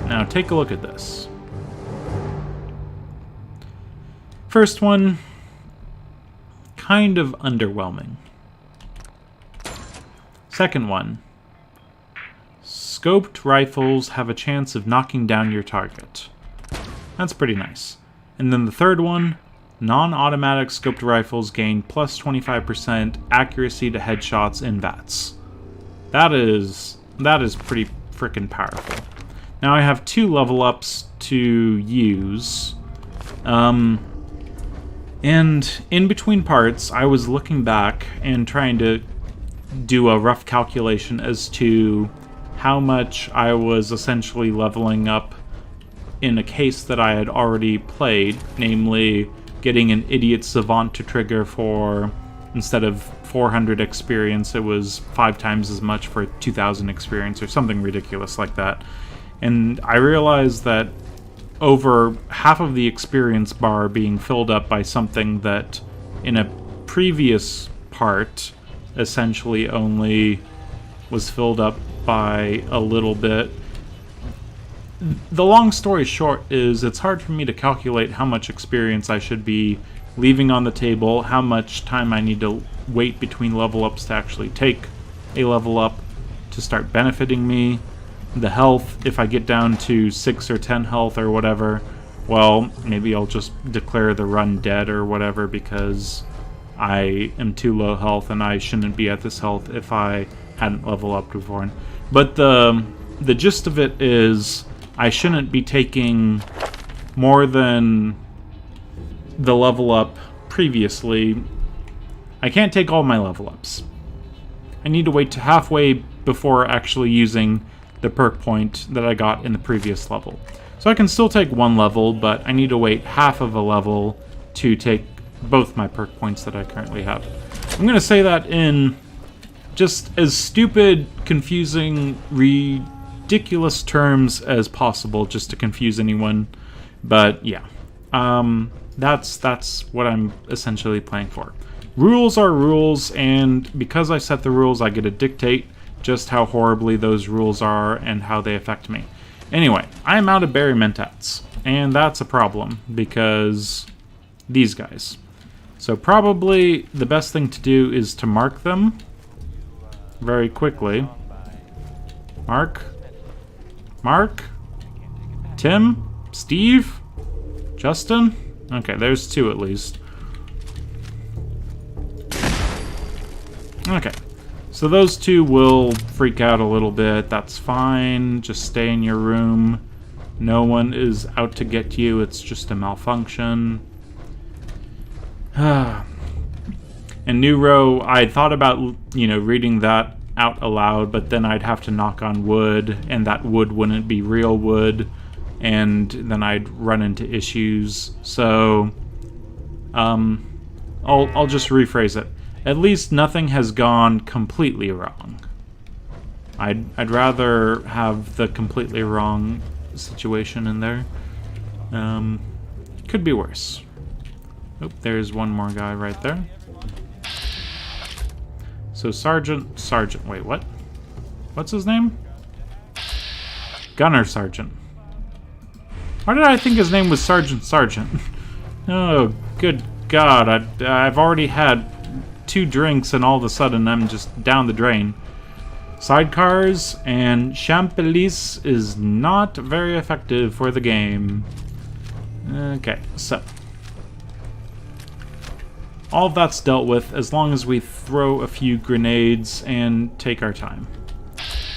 Now take a look at this. First one, kind of underwhelming. Second one, scoped rifles have a chance of knocking down your target. That's pretty nice. And then the third one, non-automatic scoped rifles gain plus 25% accuracy to headshots in VATS. That is pretty freaking powerful. Now I have 2 level ups to use. And in between parts, I was looking back and trying to do a rough calculation as to how much I was essentially leveling up in a case that I had already played, namely getting an idiot savant to trigger for, instead of 400 experience, it was 5 times as much for 2,000 experience or something ridiculous like that. And I realized that over half of the experience bar being filled up by something that in a previous part essentially only was filled up by a little bit. The long story short is it's hard for me to calculate how much experience I should be leaving on the table, how much time I need to wait between level ups to actually take a level up to start benefiting me. The health, if I get down to 6 or 10 health or whatever, well, maybe I'll just declare the run dead or whatever because I am too low health and I shouldn't be at this health if I hadn't leveled up before. But the gist of it is I shouldn't be taking more than the level up previously. I can't take all my level ups. I need to wait to halfway before actually using the perk point that I got in the previous level. So I can still take 1 level, but I need to wait half of a level to take both my perk points that I currently have. I'm going to say that in just as stupid, confusing, ridiculous terms as possible, just to confuse anyone. But yeah, that's what I'm essentially playing for. Rules are rules, and because I set the rules, I get to dictate just how horribly those rules are and how they affect me. Anyway, I'm out of berry mentats, and that's a problem because these guys. So probably the best thing to do is to mark them very quickly. Mark? Tim? Steve? Justin? Okay, there's 2 at least. Okay. So those 2 will freak out a little bit. That's fine. Just stay in your room. No one is out to get you. It's just a malfunction. And Neuro, I thought about, reading that out aloud, but then I'd have to knock on wood, and that wood wouldn't be real wood, and then I'd run into issues. So, I'll just rephrase it. At least nothing has gone completely wrong. I'd rather have the completely wrong situation in there. Could be worse. Oh, there's one more guy right there. So Sergeant, wait, what? What's his name? Gunner Sergeant. Why did I think his name was Sergeant? Oh, good God, I've already had 2 drinks and all of a sudden I'm just down the drain. Sidecars and Champelis is not very effective for the game. Okay, so all of that's dealt with as long as we throw a few grenades and take our time.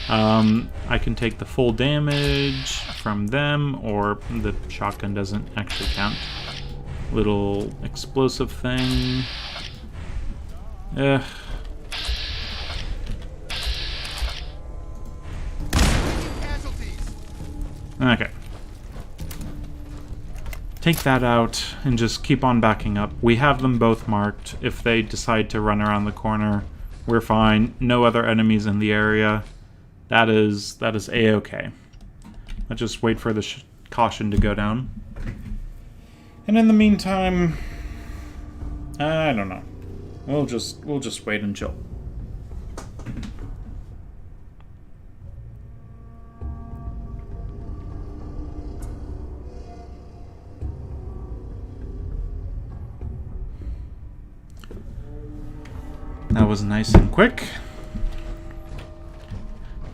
I can take the full damage from them, or the shotgun doesn't actually count. Little explosive thing. Okay. Take that out and just keep on backing up. We have them both marked. If they decide to run around the corner, we're fine. No other enemies in the area. That is A-okay. Let's just wait for the caution to go down. And in the meantime, I don't know. We'll just wait and chill. That was nice and quick.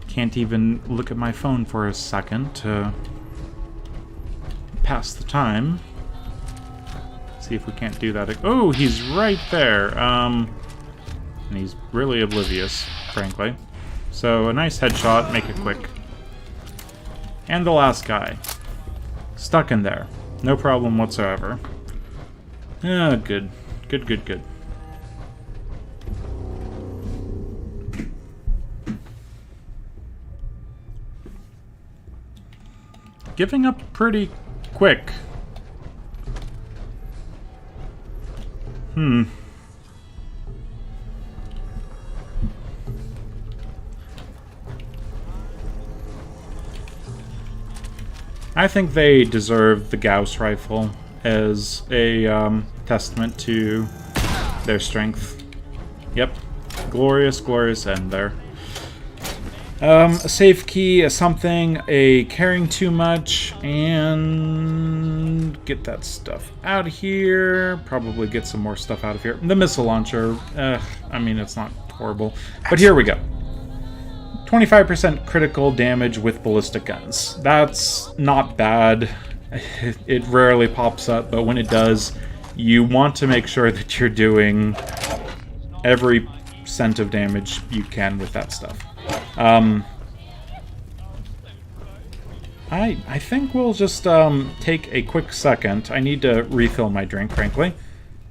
Can't even look at my phone for a second to pass the time. See if we can't do that. Oh, he's right there. And he's really oblivious, frankly. So a nice headshot, make it quick. And the last guy. Stuck in there. No problem whatsoever. Ah, good. Good, good, good. Giving up pretty quick. I think they deserve the Gauss rifle as a testament to their strength. Yep. Glorious, glorious end there. A safe key, a something, a caring too much, and get that stuff out of here. Probably get some more stuff out of here. The missile launcher, I mean, it's not horrible. But here we go. 25% critical damage with ballistic guns. That's not bad. It rarely pops up, but when it does, you want to make sure that you're doing every cent of damage you can with that stuff. I think we'll just take a quick second. I need to refill my drink, frankly.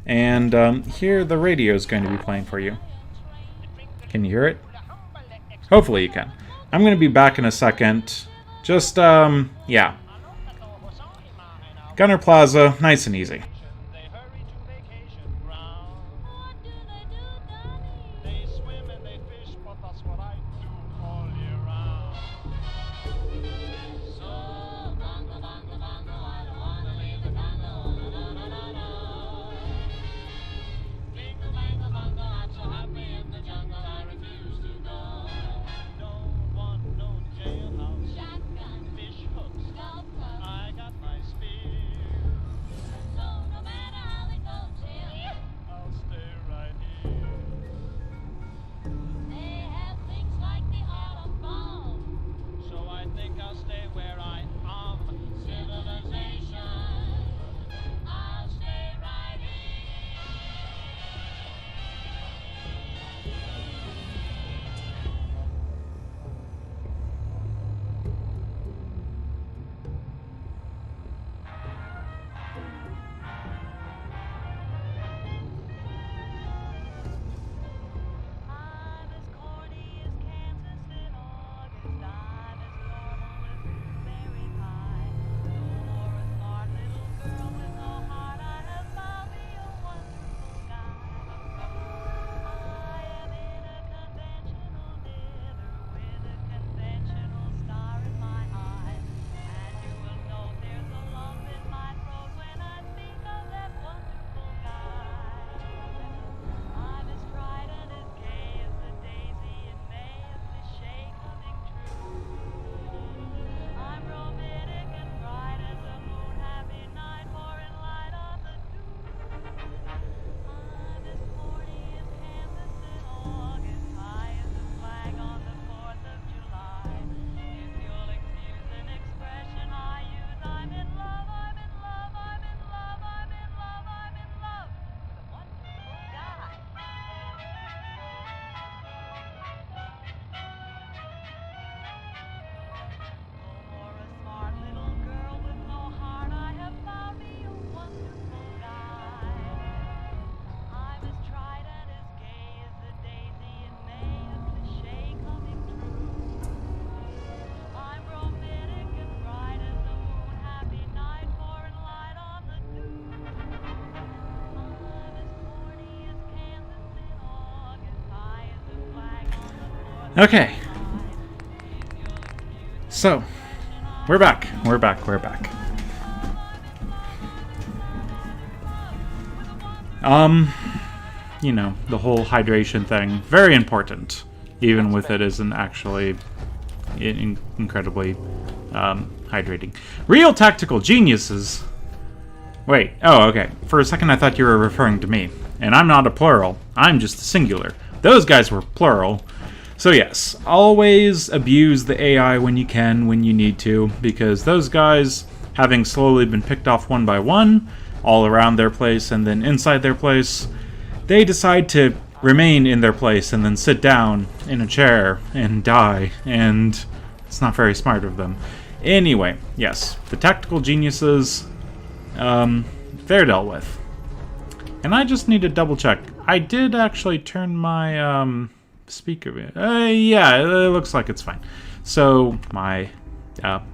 And here the radio is going to be playing for you. Can you hear it? Hopefully you can. I'm going to be back in a second. Just, yeah. Gunner Plaza, nice and easy. Okay. So, we're back. We're back. We're back. You know, the whole hydration thing, very important, even with it isn't actually incredibly hydrating. Real tactical geniuses. Wait, oh, okay. For a second I thought you were referring to me. And I'm not a plural. I'm just a singular. Those guys were plural. So yes, always abuse the AI when you can, when you need to, because those guys, having slowly been picked off one by one, all around their place and then inside their place, they decide to remain in their place and then sit down in a chair and die, and it's not very smart of them. Anyway, yes, the tactical geniuses, they're dealt with. And I just need to double check. I did actually turn my speaker. Yeah, it looks like it's fine. So my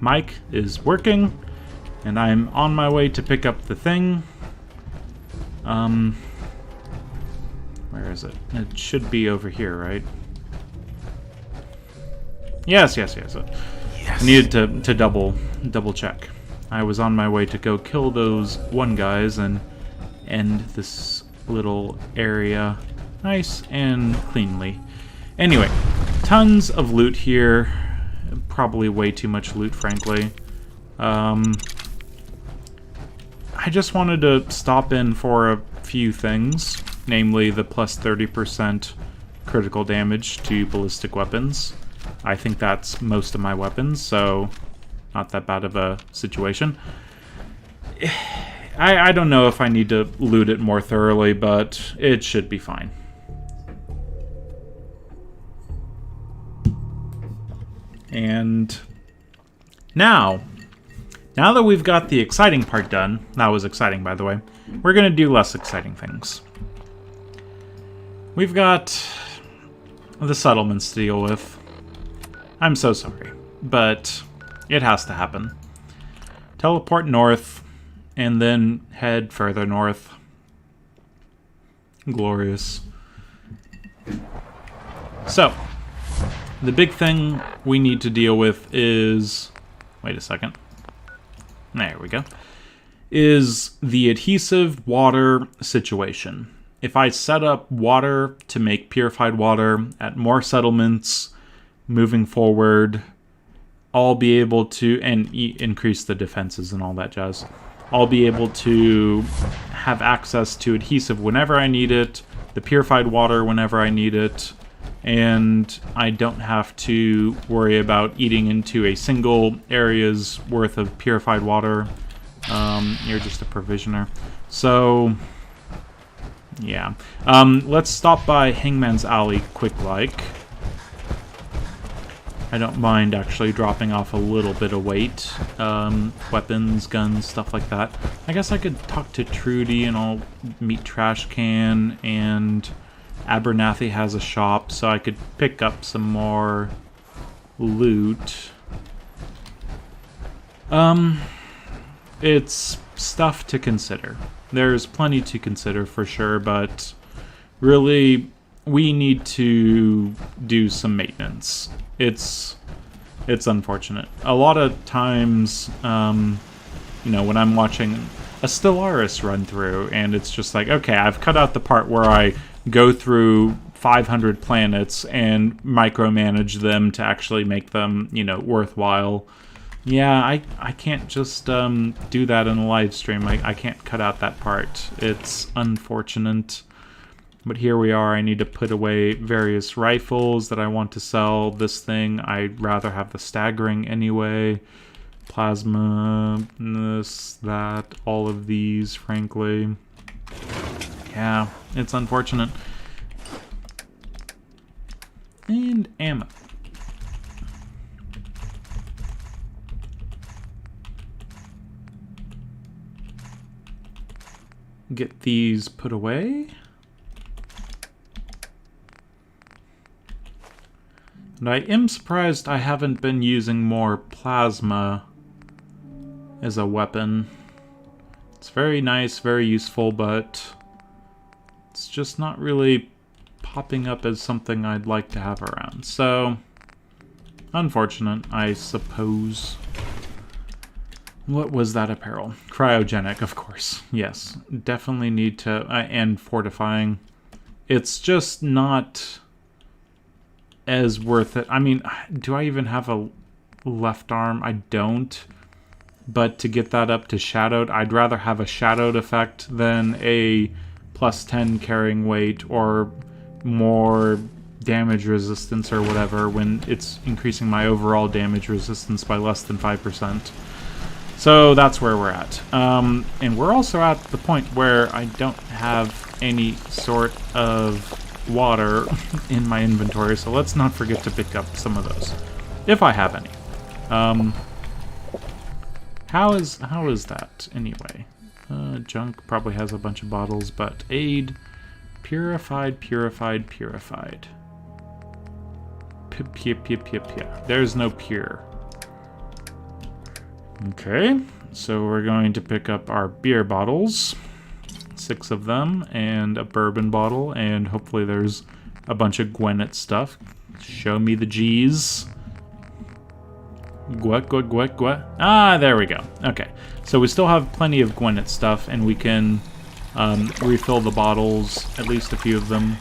mic is working, and I'm on my way to pick up the thing. Where is it? It should be over here, right? Yes. Yes. I needed to double check. I was on my way to go kill those one guys and end this little area nice and cleanly. Anyway, tons of loot here. Probably way too much loot, frankly. I just wanted to stop in for a few things, namely the plus 30% critical damage to ballistic weapons. I think that's most of my weapons, so not that bad of a situation. I don't know if I need to loot it more thoroughly, but it should be fine. And now that we've got the exciting part done, that was exciting, by the way, we're going to do less exciting things. We've got the settlements to deal with. I'm so sorry, but it has to happen. Teleport north, and then head further north. Glorious. So, the big thing we need to deal with is... Wait a second. There we go. Is the adhesive water situation. If I set up water to make purified water at more settlements moving forward, I'll be able to, and increase the defenses and all that jazz, I'll be able to have access to adhesive whenever I need it, the purified water whenever I need it, and I don't have to worry about eating into a single area's worth of purified water. You're just a provisioner. So, yeah. Let's stop by Hangman's Alley quick-like. I don't mind actually dropping off a little bit of weight. Weapons, guns, stuff like that. I guess I could talk to Trudy and I'll meet Trash Can, and Abernathy has a shop, so I could pick up some more loot. It's stuff to consider. There's plenty to consider for sure, but really we need to do some maintenance. It's unfortunate. A lot of times, you know, when I'm watching a Stellaris run through, and it's just like, okay, I've cut out the part where I go through 500 planets and micromanage them to actually make them, you know, worthwhile. Yeah, I can't just do that in a live stream. I can't cut out that part. It's unfortunate. But here we are. I need to put away various rifles that I want to sell. This thing, I'd rather have the staggering anyway. Plasma, this, that, all of these, frankly. Yeah, it's unfortunate. And ammo. Get these put away. And I am surprised I haven't been using more plasma as a weapon. It's very nice, very useful, but it's just not really popping up as something I'd like to have around. So, unfortunate, I suppose. What was that apparel? Cryogenic, of course. Yes, definitely need to... and fortifying. It's just not as worth it. I mean, do I even have a left arm? I don't. But to get that up to shadowed, I'd rather have a shadowed effect than a plus 10 carrying weight or more damage resistance or whatever when it's increasing my overall damage resistance by less than 5%. So that's where we're at. And we're also at the point where I don't have any sort of water in my inventory, so let's not forget to pick up some of those, if I have any. How is that anyway? Junk probably has a bunch of bottles, but aid, purified. There's no pure. Okay, so we're going to pick up our beer bottles, 6 of them, and a bourbon bottle, and hopefully there's a bunch of Gauntlet stuff. Show me the G's. Gwet. Ah, there we go. Okay, so we still have plenty of Gauntlet stuff, and we can refill the bottles, at least a few of them.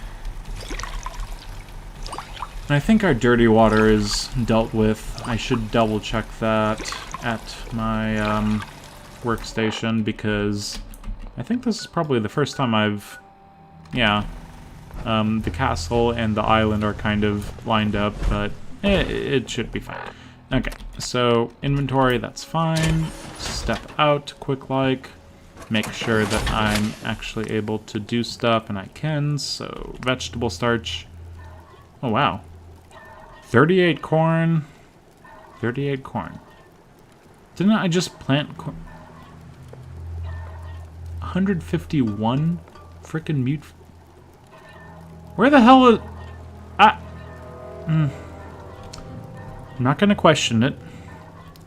And I think our dirty water is dealt with. I should double check that at my workstation, because I think this is probably the first time I've... Yeah. The castle and the island are kind of lined up, but it should be fine. Okay, so inventory, that's fine. Step out quick-like. Make sure that I'm actually able to do stuff, and I can. So vegetable starch. Oh, wow. 38 corn. 38 corn. Didn't I just plant corn? 151 frickin' mute. Where the hell is... I'm not going to question it.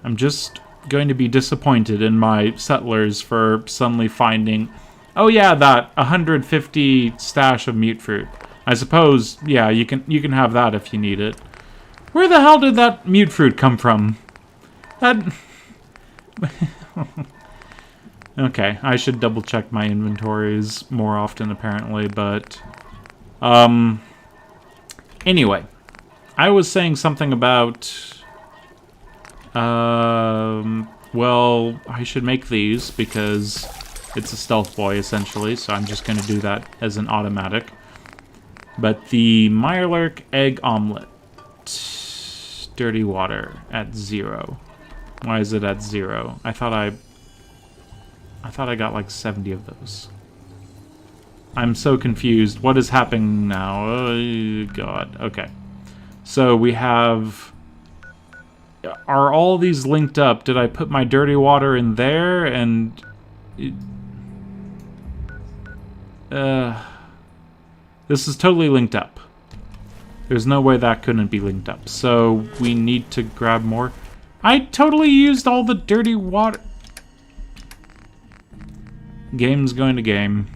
I'm just going to be disappointed in my settlers for suddenly finding... Oh yeah, that 150 stash of mute fruit. I suppose, yeah, you can have that if you need it. Where the hell did that mute fruit come from? That... Okay, I should double check my inventories more often apparently, but... Anyway, I was saying something about... well, I should make these because it's a stealth boy essentially, so I'm just going to do that as an automatic. But the Mirelurk egg omelet. Dirty water at 0. Why is it at 0? I thought I got like 70 of those. I'm so confused. What is happening now? Oh, God. Okay. So we have... Are all these linked up? Did I put my dirty water in there and... This is totally linked up. There's no way that couldn't be linked up. So we need to grab more. I totally used all the dirty water. Game's going to game.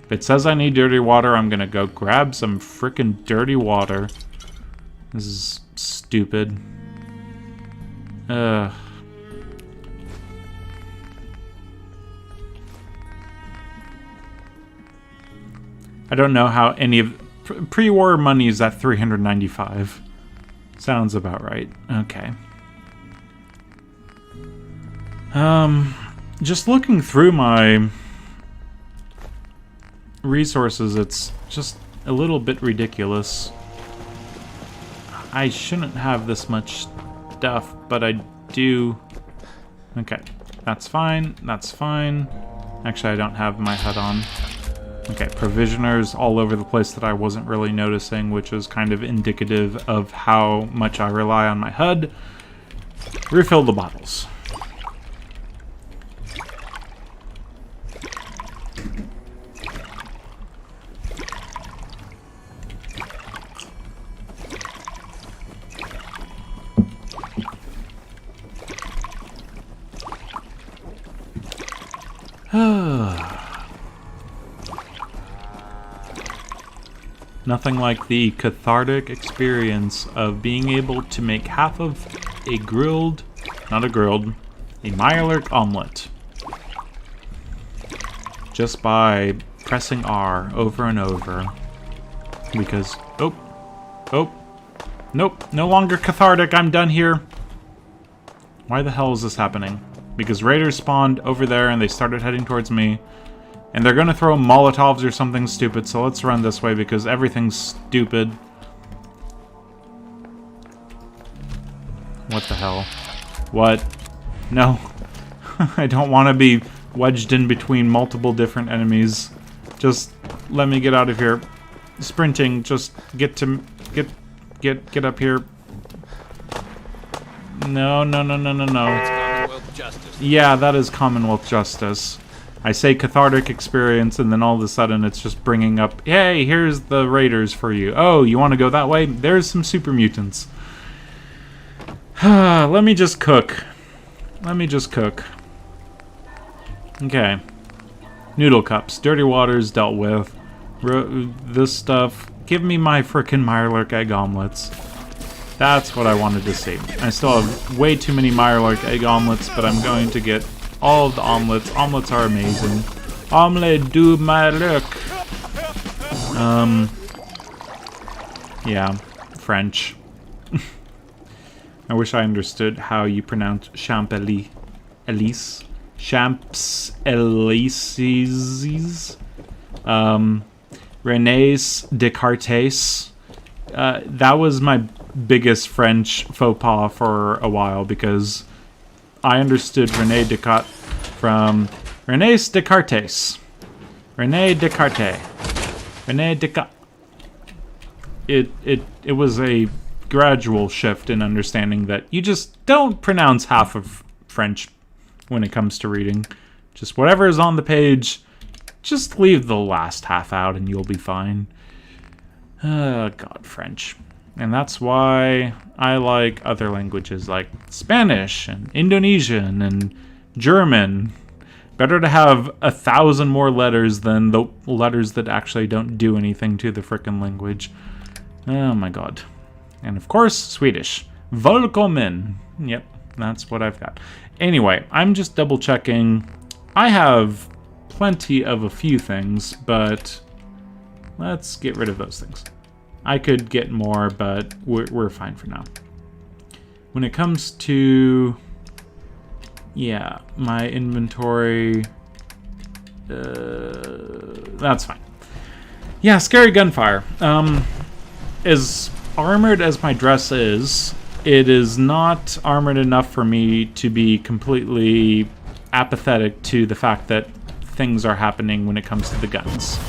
If it says I need dirty water, I'm gonna go grab some frickin' dirty water. This is stupid. I don't know how any of... Pre-war money is at 395. Sounds about right. Okay. Just looking through my resources, it's just a little bit ridiculous. I shouldn't have this much stuff, but I do. Okay, that's fine. That's fine. Actually, I don't have my HUD on. Okay, provisioners all over the place that I wasn't really noticing, which is kind of indicative of how much I rely on my HUD. Refill the bottles. Nothing like the cathartic experience of being able to make half of a a Mirelurk omelet. Just by pressing R over and over. Because, nope, no longer cathartic, I'm done here. Why the hell is this happening? Because raiders spawned over there and they started heading towards me. And they're gonna throw Molotovs or something stupid, so let's run this way because everything's stupid. What the hell? What? No. I don't want to be wedged in between multiple different enemies. Just let me get out of here. Sprinting, just get up here. No. Yeah, that is Commonwealth justice. I say cathartic experience, and then all of a sudden it's just bringing up, hey, here's the raiders for you. Oh, you want to go that way? There's some super mutants. Let me just cook. Okay. Noodle cups. Dirty waters dealt with. This stuff. Give me my frickin' Mirelurk egg omelets. That's what I wanted to see. I still have way too many Mirelurk egg omelets, but I'm going to get all of the omelets. Omelets are amazing. Omelette du Mirelurk. Yeah. French. I wish I understood how you pronounce Champs-Élysées. Champs-Élysées. René Descartes. That was my biggest French faux pas for a while because I understood René Descartes from René Descartes. René Descartes. René Descartes. It was a gradual shift in understanding that you just don't pronounce half of French when it comes to reading. Just whatever is on the page, just leave the last half out and you'll be fine. God, French. And that's why I like other languages like Spanish and Indonesian and German. Better to have 1,000 more letters than the letters that actually don't do anything to the frickin' language. Oh my god. And of course, Swedish. Välkommen. Yep, that's what I've got. Anyway, I'm just double checking. I have plenty of a few things, but let's get rid of those things. I could get more, but we're fine for now. When it comes to, yeah, my inventory, that's fine. Yeah, scary gunfire. As armored as my dress is, it is not armored enough for me to be completely apathetic to the fact that things are happening when it comes to the guns.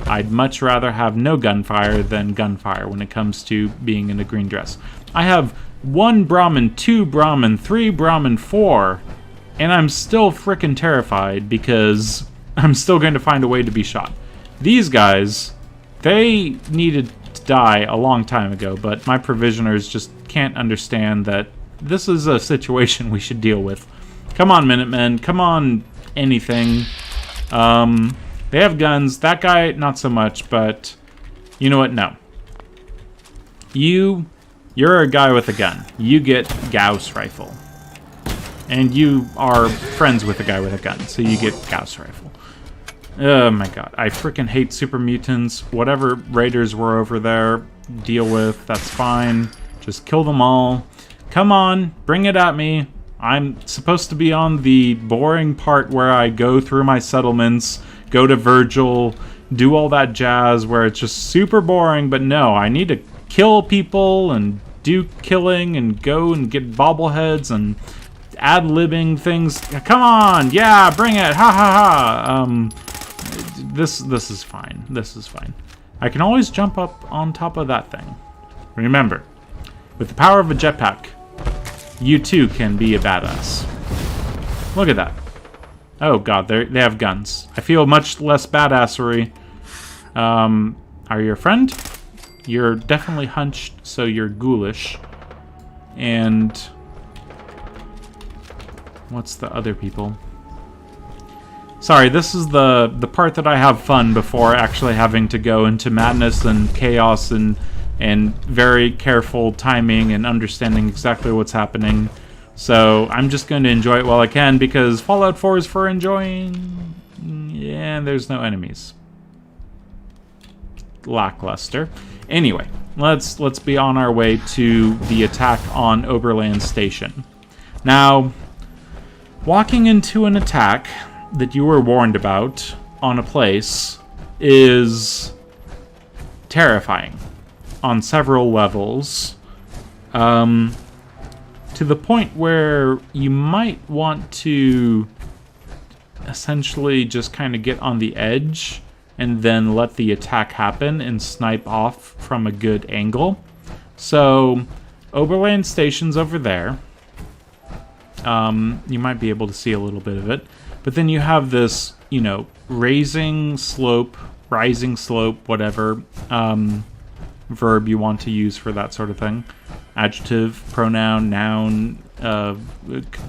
I'd much rather have no gunfire than gunfire when it comes to being in a green dress. I have 1 Brahmin, 2 Brahmin, 3 Brahmin, 4, and I'm still frickin' terrified because I'm still going to find a way to be shot. These guys, they needed to die a long time ago, but my provisioners just can't understand that this is a situation we should deal with. Come on, Minutemen. Come on, anything. They have guns. That guy, not so much, but you know what? No. You're a guy with a gun. You get Gauss rifle. And you are friends with a guy with a gun, so you get Gauss rifle. Oh my god. I freaking hate super mutants. Whatever raiders were over there, deal with. That's fine. Just kill them all. Come on, bring it at me. I'm supposed to be on the boring part where I go through my settlements, go to Virgil, do all that jazz where it's just super boring, but no, I need to kill people and do killing and go and get bobbleheads and ad-libbing things. Come on, yeah, bring it, ha ha ha. This is fine. This is fine. I can always jump up on top of that thing. Remember, with the power of a jetpack, you too can be a badass. Look at that. Oh god, they have guns. I feel much less badassery. Are you a friend? You're definitely hunched, so you're ghoulish. And what's the other people? Sorry, this is the part that I have fun before actually having to go into madness and chaos and very careful timing and understanding exactly what's happening. So I'm just going to enjoy it while I can, because Fallout 4 is for enjoying. Yeah, and there's no enemies. Lackluster. Anyway, let's be on our way to the attack on Oberland Station. Now, walking into an attack that you were warned about on a place is terrifying on several levels, to the point where you might want to essentially just kind of get on the edge and then let the attack happen and snipe off from a good angle. So, Oberland Station's over there. You might be able to see a little bit of it. But then you have this, you know, rising slope, whatever verb you want to use for that sort of thing. Adjective, pronoun, noun,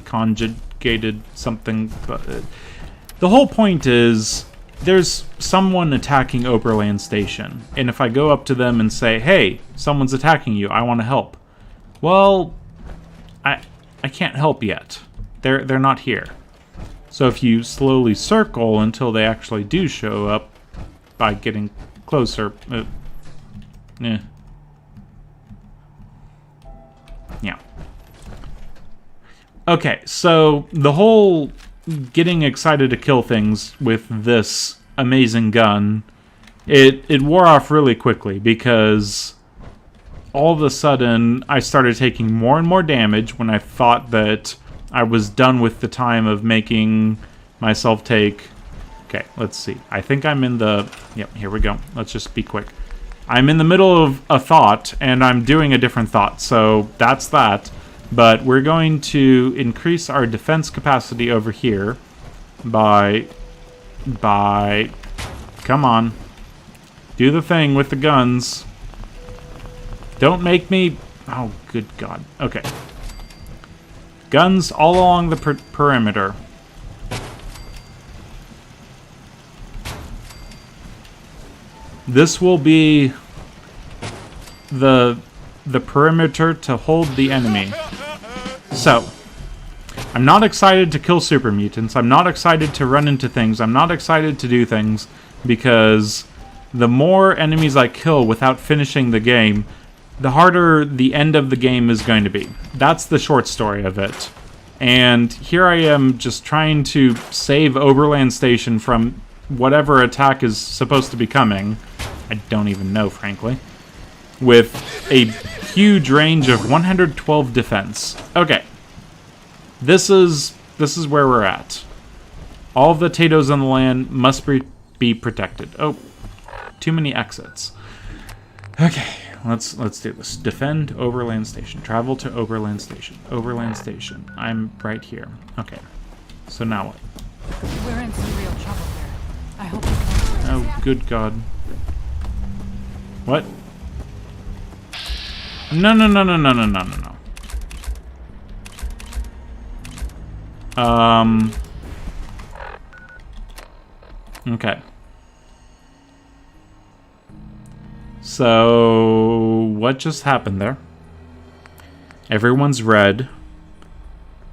conjugated something. The whole point is, there's someone attacking Oberland Station, and if I go up to them and say, hey, someone's attacking you, I want to help. Well, I can't help yet. They're not here. So if you slowly circle until they actually do show up by getting closer, yeah. Okay, so the whole getting excited to kill things with this amazing gun, it wore off really quickly, because all of a sudden I started taking more and more damage when I thought that I was done with the time of making myself take... Okay, let's see. I think I'm in the... Yep, here we go. Let's just be quick. I'm in the middle of a thought, and I'm doing a different thought, so that's that. But we're going to increase our defense capacity over here by... Come on. Do the thing with the guns. Don't make me... Oh, good God. Okay. Guns all along the perimeter. This will be the perimeter to hold the enemy. So, I'm not excited to kill super mutants. I'm not excited to run into things. I'm not excited to do things, because the more enemies I kill without finishing the game, the harder the end of the game is going to be. That's the short story of it. And here I am just trying to save Oberland Station from whatever attack is supposed to be coming. I don't even know, frankly. With a huge range of 112 defense. Okay. This is where we're at. All of the potatoes on the land must be protected. Oh, too many exits. Okay, let's do this. Defend Oberland Station. Travel to Oberland Station. Oberland Station. I'm right here. Okay. So now what? We're in some real trouble here. I hope you can... Oh, good God. What? No. Okay. So, what just happened there? Everyone's red.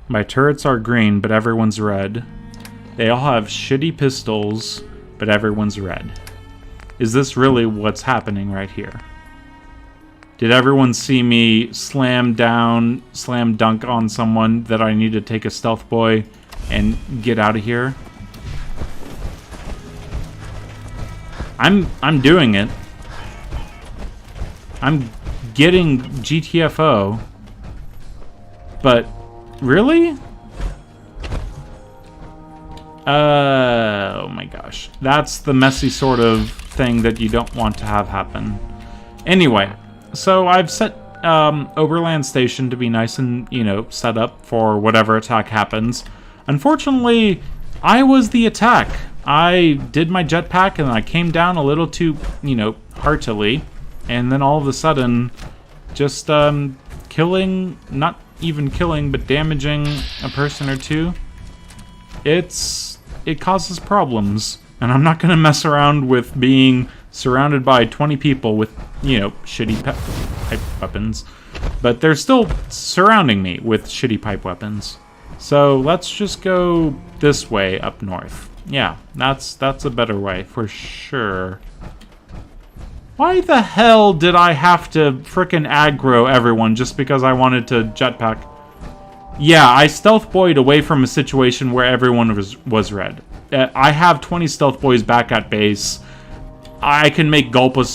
My turrets are green, but everyone's red. They all have shitty pistols, but everyone's red. Is this really what's happening right here? Did everyone see me slam dunk on someone that I need to take a stealth boy and get out of here? I'm doing it. I'm getting GTFO. But really? Oh my gosh. That's the messy sort of thing that you don't want to have happen. Anyway, so I've set Oberland Station to be nice and, you know, set up for whatever attack happens. Unfortunately, I was the attack. I did my jetpack and I came down a little too, you know, heartily. And then all of a sudden, just killing, not even killing, but damaging a person or two. It's it causes problems. And I'm not going to mess around with being surrounded by 20 people with, you know, shitty pipe weapons. But they're still surrounding me with shitty pipe weapons. So let's just go this way up north. Yeah, that's a better way for sure. Why the hell did I have to frickin' aggro everyone just because I wanted to jetpack? Yeah, I stealth boyed away from a situation where everyone was red. I have 20 stealth boys back at base. I can make gulper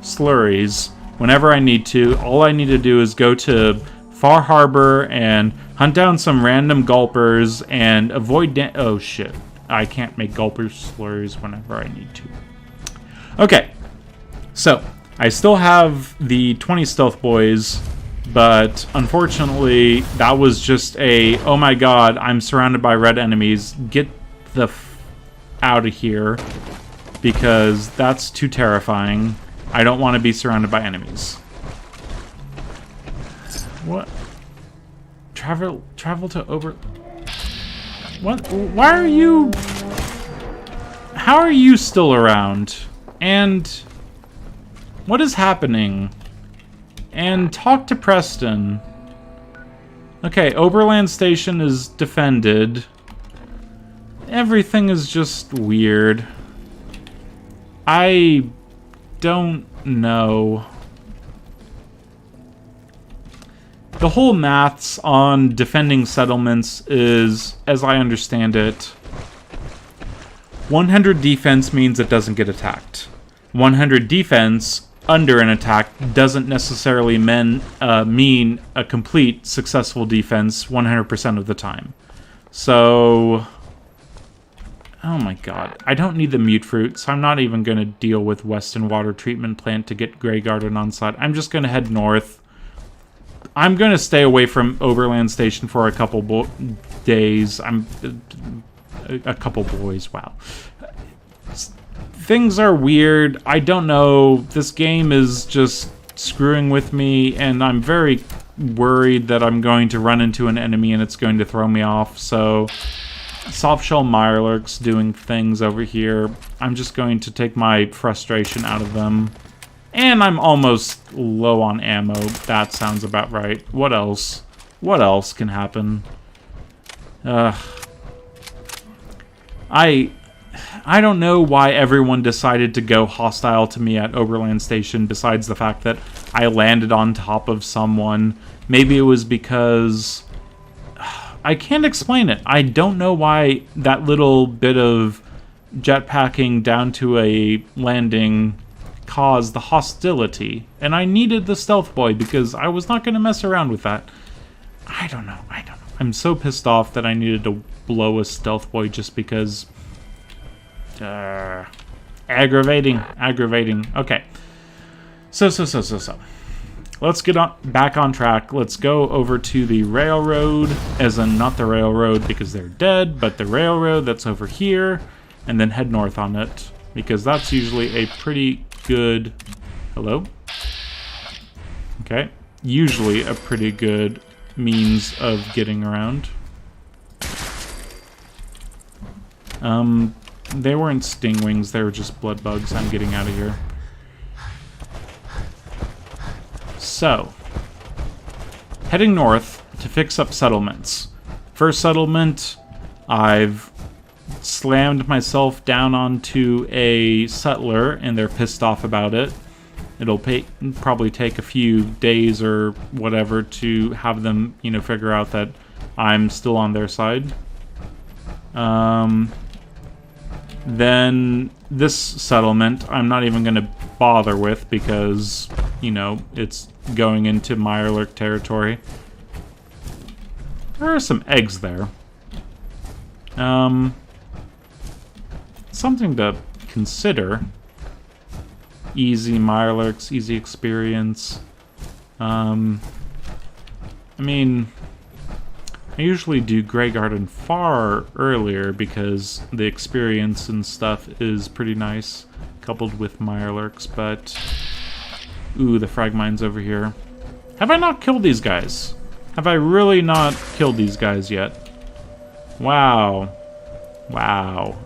slurries whenever I need to. All I need to do is go to Far Harbor and hunt down some random gulpers and avoid oh shit. I can't make gulper slurries whenever I need to. Okay. So, I still have the 20 stealth boys, but unfortunately, that was just a, oh my god, I'm surrounded by red enemies. Get the out of here, because that's too terrifying. I don't want to be surrounded by enemies. What? Travel to over... What? Why are you... How are you still around? And... What is happening? And talk to Preston. Okay, Oberland Station is defended. Everything is just weird. I don't know. The whole maths on defending settlements is, as I understand it, 100 defense means it doesn't get attacked. 100 defense under an attack doesn't necessarily mean a complete successful defense 100% of the time. So, oh my god, I don't need the mute fruit, so I'm not even going to deal with Weston Water Treatment Plant to get Grey Garden on site. I'm just going to head north. I'm going to stay away from Oberland Station for a couple days. A couple boys, wow. Things are weird. I don't know. This game is just screwing with me, and I'm very worried that I'm going to run into an enemy and it's going to throw me off. So, softshell Mirelurks doing things over here. I'm just going to take my frustration out of them. And I'm almost low on ammo. That sounds about right. What else? What else can happen? I don't know why everyone decided to go hostile to me at Oberland Station, besides the fact that I landed on top of someone. Maybe it was because... I can't explain it. I don't know why that little bit of jetpacking down to a landing caused the hostility. And I needed the stealth boy because I was not going to mess around with that. I don't know. I'm so pissed off that I needed to blow a stealth boy just because... aggravating. Okay. So. Let's get back on track. Let's go over to the railroad, as in not the railroad because they're dead, but the railroad that's over here, and then head north on it, because that's usually a pretty good... Hello? Okay. Usually a pretty good means of getting around. They weren't stingwings, they were just blood bugs. I'm getting out of here. So, heading north to fix up settlements. First settlement, I've slammed myself down onto a settler, and they're pissed off about it. It'll probably take a few days or whatever to have them, figure out that I'm still on their side. Then this settlement, I'm not even going to bother with because, it's going into Mirelurk territory. There are some eggs there. Something to consider. Easy Mirelurks, easy experience. I usually do Grey Garden far earlier because the experience and stuff is pretty nice, coupled with Mirelurks, but... Ooh, the frag mine's over here. Have I not killed these guys? Have I really not killed these guys yet? Wow. Wow.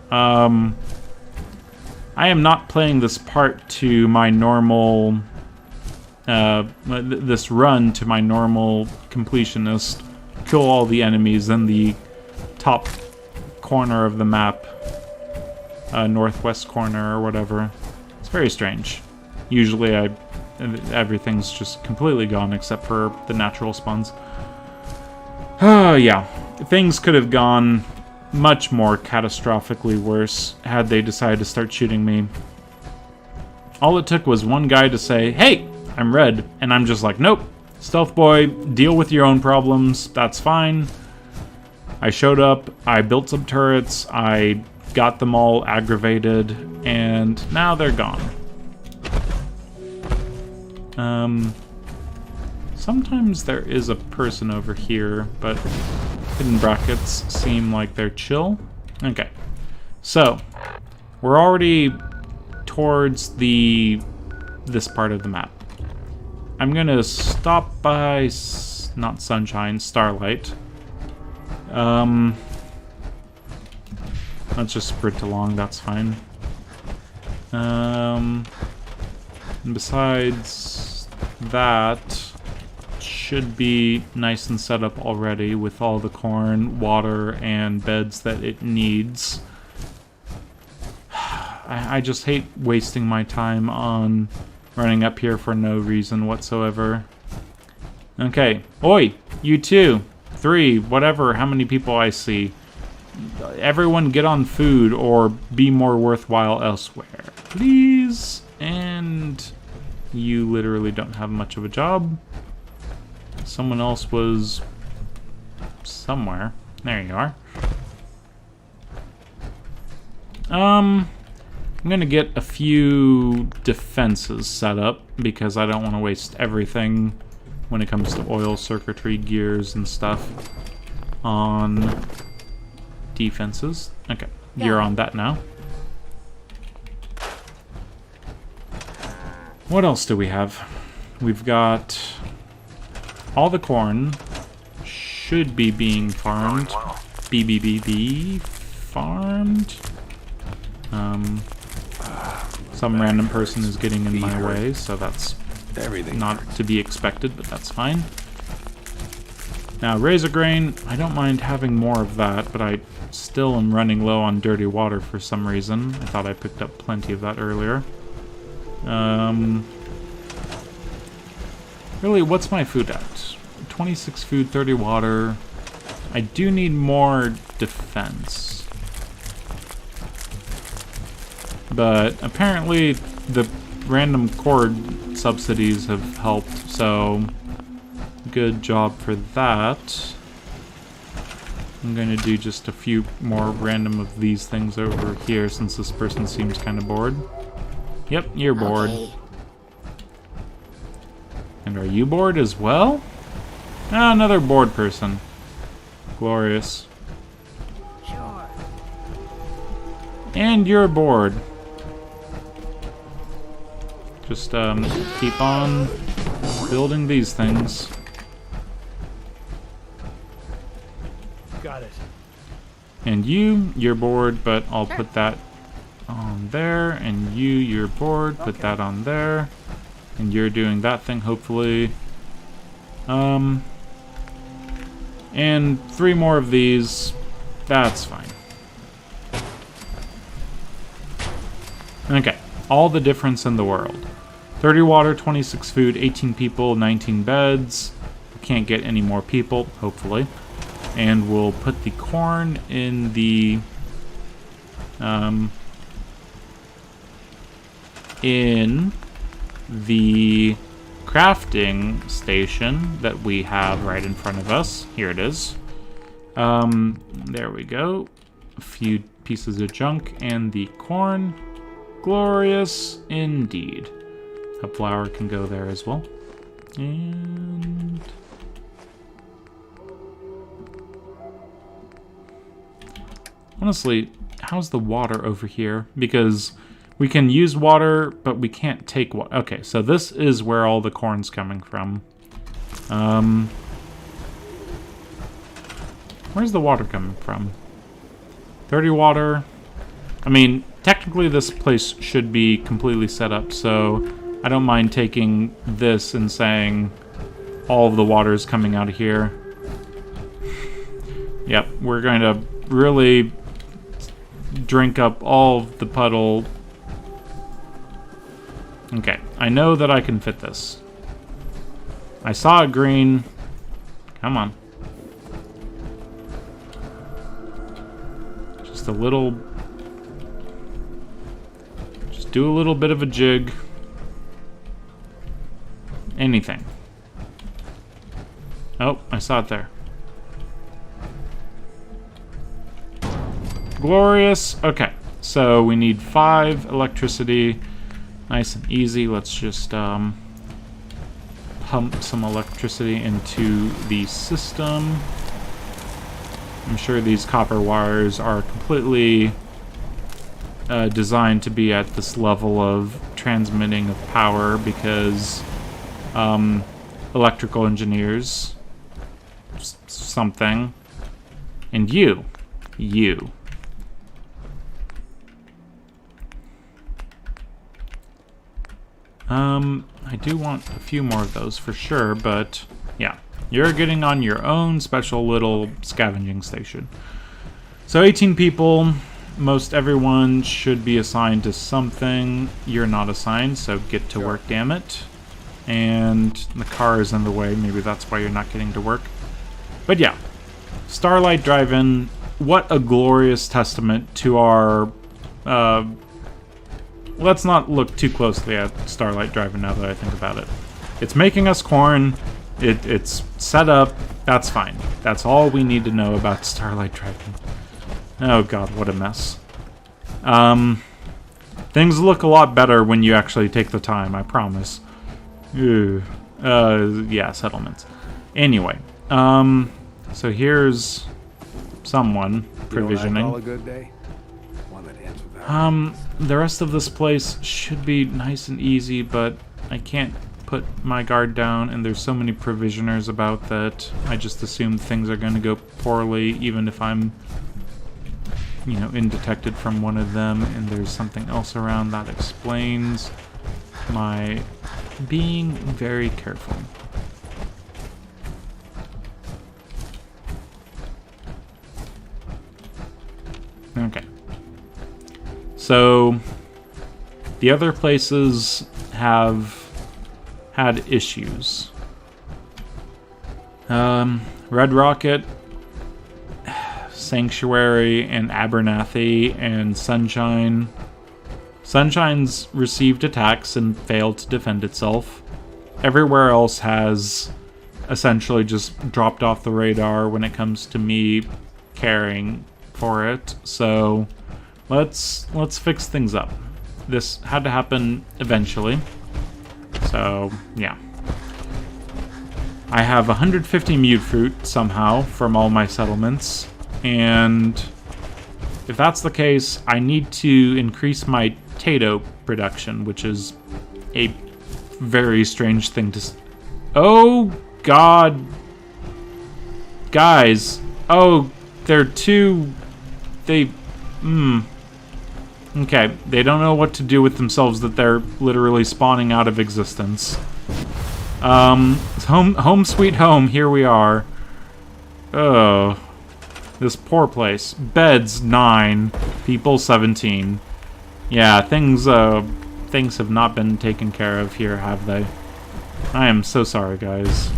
I am not playing this part to my normal... this run to my normal completionist. Kill all the enemies in the top corner of the map. Northwest corner or whatever. It's very strange. Usually everything's just completely gone except for the natural spawns. Yeah. Things could have gone much more catastrophically worse had they decided to start shooting me. All it took was one guy to say, "Hey, I'm red," and I'm just like, "Nope, stealth boy, deal with your own problems, that's fine." I showed up, I built some turrets, I got them all aggravated, and now they're gone. Sometimes there is a person over here, but hidden brackets seem like they're chill. Okay, so we're already towards this part of the map. I'm gonna stop by not Sunshine, Starlight. Let's just sprint along, that's fine. And besides that, should be nice and set up already with all the corn, water, and beds that it needs. I just hate wasting my time on running up here for no reason whatsoever. Okay. Oi! You two! 3, whatever, how many people I see. Everyone get on food or be more worthwhile elsewhere. Please! And you literally don't have much of a job. Someone else was somewhere. There you are. I'm gonna get a few defenses set up because I don't want to waste everything when it comes to oil, circuitry, gears, and stuff on defenses. Okay, you're on that now. What else do we have? We've got all the corn should be being farmed. Farmed. Some random person is getting in my way, so that's not to be expected, but that's fine. Now, razor grain, I don't mind having more of that, but I still am running low on dirty water for some reason. I thought I picked up plenty of that earlier. Really, what's my food at? 26 food, 30 water. I do need more defense. But apparently the random cord subsidies have helped, so good job for that. I'm gonna do just a few more random of these things over here since this person seems kind of bored. Yep, you're bored. Okay. And are you bored as well? Ah, another bored person. Glorious. Sure. And you're bored. Just keep on building these things. Got it. And you're bored, but I'll put that on there. And you're bored, put that on there. And you're doing that thing, hopefully. And 3 more of these. That's fine. Okay, all the difference in the world. 30 water, 26 food, 18 people, 19 beds. We can't get any more people, hopefully. And we'll put the corn in the crafting station that we have right in front of us. Here it is. There we go. A few pieces of junk and the corn. Glorious indeed. A flower can go there as well. And honestly, how's the water over here? Because we can use water, but we can't take water. Okay, so this is where all the corn's coming from. Where's the water coming from? 30 water. I mean, technically this place should be completely set up, so I don't mind taking this and saying all of the water is coming out of here. Yep, we're going to really drink up all of the puddle. Okay, I know that I can fit this. I saw a green. Come on. Just a little... Just do a little bit of a jig. Anything. Oh, I saw it there. Glorious. Okay, so we need 5 electricity. Nice and easy. Let's just pump some electricity into the system. I'm sure these copper wires are completely designed to be at this level of transmitting of power because electrical engineers something. And you. I do want a few more of those for sure, but yeah. You're getting on your own special little scavenging station. So 18 people, most everyone should be assigned to something. You're not assigned, so get to work, damn it. And the car is in the way, maybe that's why you're not getting to work. But yeah, Starlight Drive-In, what a glorious testament to our... let's not look too closely at Starlight Drive-In now that I think about it. It's making us corn. It's set up. That's fine. That's all we need to know about Starlight Drive-In. Oh god, what a mess. Things look a lot better when you actually take the time, I promise. Ew. Yeah, settlements. Anyway, so here's someone provisioning. All a good day? One that ends with that. The rest of this place should be nice and easy, but I can't put my guard down, and there's so many provisioners about that I just assume things are going to go poorly, even if I'm, you know, undetected from one of them, and there's something else around that explains my being very careful. Okay. So, the other places have had issues. Red Rocket, Sanctuary, and Abernathy, and Sunshine. Sunshine's received attacks and failed to defend itself. Everywhere else has essentially just dropped off the radar when it comes to me caring for it. So let's fix things up. This had to happen eventually. So yeah. I have 150 mutfruit somehow from all my settlements, and if that's the case, I need to increase my potato production, which is a very strange thing to... Oh, God. Guys. Oh, they're too... They... Okay, they don't know what to do with themselves that they're literally spawning out of existence. Home sweet home, here we are. Oh. This poor place. Beds, 9. People, 17. Yeah, things have not been taken care of here, have they? I am so sorry, guys.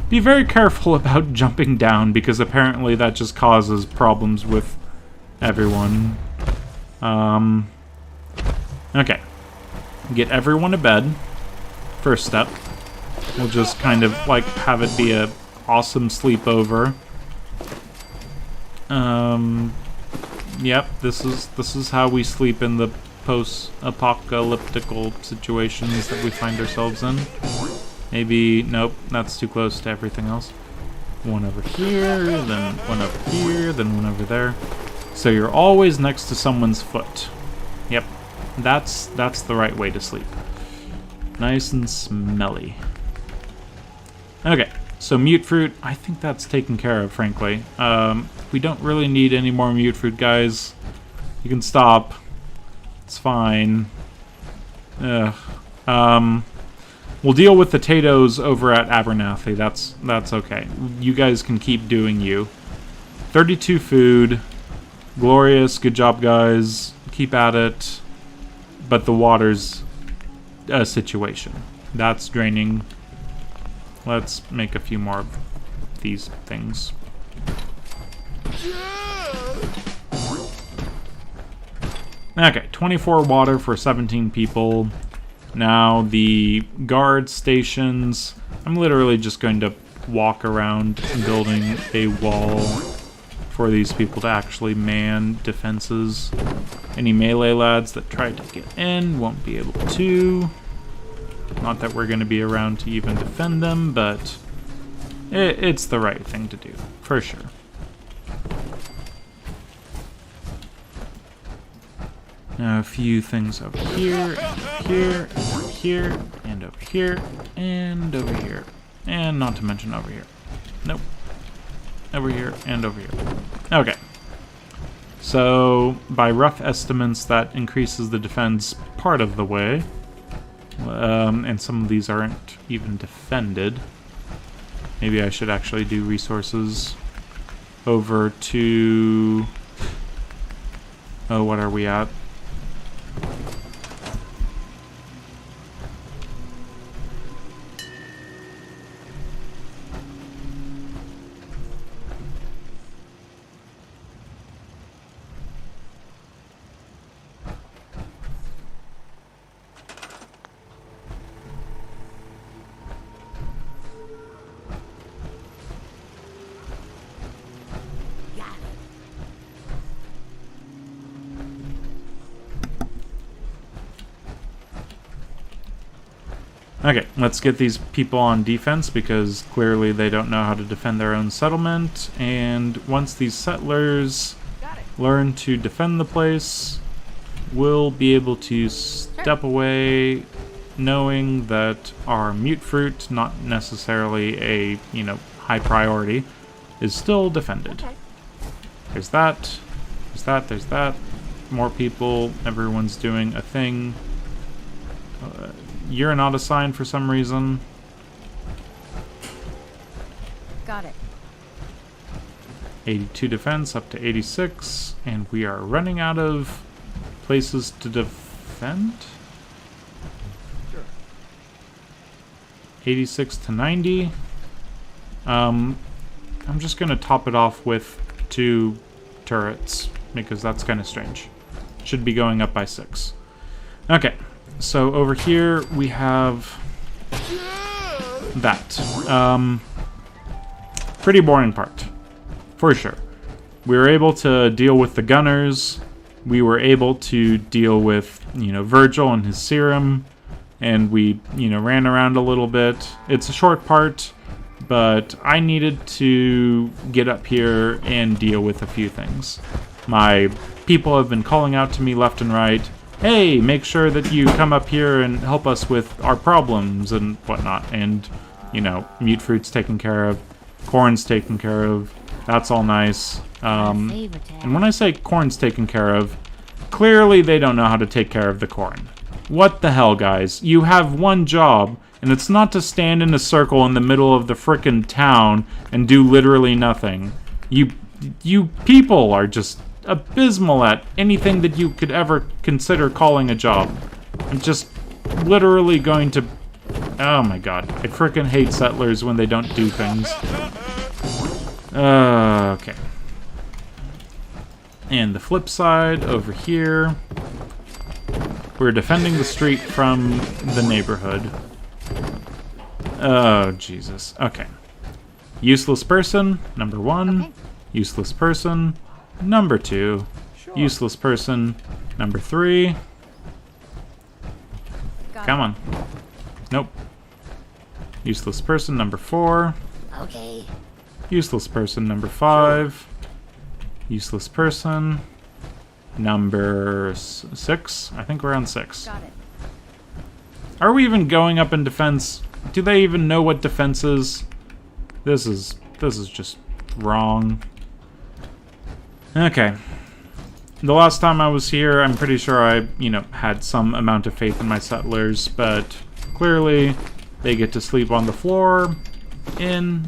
Be very careful about jumping down, because apparently that just causes problems with everyone. Okay. Get everyone to bed. First step. We'll just kind of, like, have it be a awesome sleepover. Yep, this is how we sleep in the post-apocalyptical situations that we find ourselves in. Maybe, nope, that's too close to everything else. One over here, then one over here, then one over there. So you're always next to someone's foot. Yep, that's the right way to sleep. Nice and smelly. Okay, So mute fruit, I think that's taken care of, frankly. We don't really need any more mute fruit, guys. You can stop. It's fine. Ugh. We'll deal with the potatoes over at Abernathy. That's okay. You guys can keep doing you. 32 food. Glorious. Good job, guys. Keep at it. But the water's a situation. That's draining. Let's make a few more of these things. Okay, 24 water for 17 people. Now the guard stations. I'm literally just going to walk around building a wall for these people to actually man defenses. Any melee lads that try to get in won't be able to. Not that we're going to be around to even defend them, but it's the right thing to do, for sure. Now a few things over here, and here, and over here, and over here, and over here. And not to mention over here. Nope. Over here, and over here. Okay. So, by rough estimates, that increases the defense part of the way. And some of these aren't even defended. Maybe I should actually do resources over to... Oh, what are we at? Okay, let's get these people on defense because clearly they don't know how to defend their own settlement. And once these settlers learn to defend the place, we'll be able to step away knowing that our mute fruit, not necessarily a, high priority, is still defended. Okay. There's that. There's that. There's that. More people. Everyone's doing a thing. You're not assigned for some reason. Got it. 82 defense up to 86, and we are running out of places to defend. Sure. 86 to 90. I'm just gonna top it off with 2 turrets because that's kind of strange. Should be going up by 6. Okay. So over here we have that. Pretty boring part, for sure. We were able to deal with the gunners. We were able to deal with, Virgil and his serum. And we, ran around a little bit. It's a short part, but I needed to get up here and deal with a few things. My people have been calling out to me left and right. Hey, make sure that you come up here and help us with our problems and whatnot. And, mute fruit's taken care of. Corn's taken care of. That's all nice. And when I say corn's taken care of, clearly they don't know how to take care of the corn. What the hell, guys? You have one job, and it's not to stand in a circle in the middle of the frickin' town and do literally nothing. You people are just abysmal at anything that you could ever consider calling a job. I'm just literally going to... Oh my god. I frickin' hate settlers when they don't do things. Okay. And the flip side, over here, we're defending the street from the neighborhood. Oh, Jesus. Okay. Useless person, number 1. Okay. Useless person, number 2. Sure. Useless person, number 3. Got Come on. Nope. Useless person, number 4. Okay. Useless person, number 5. Useless person, number 6. I think we're on 6. Got it. Are we even going up in defense? Do they even know what defense is? This is just wrong. Okay. The last time I was here, I'm pretty sure I, had some amount of faith in my settlers, but clearly they get to sleep on the floor in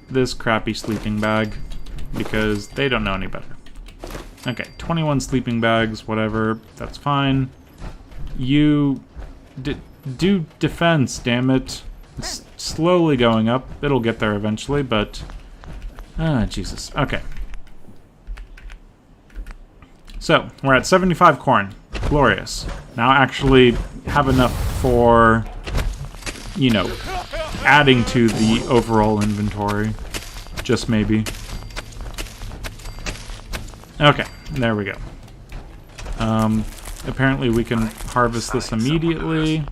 this crappy sleeping bag because they don't know any better. Okay, 21 sleeping bags, whatever, that's fine. You do defense, damn it. It's slowly going up. It'll get there eventually, but... Jesus. Okay. So, we're at 75 corn. Glorious. Now actually have enough for, adding to the overall inventory. Just maybe. Okay, there we go. Apparently we can harvest this immediately,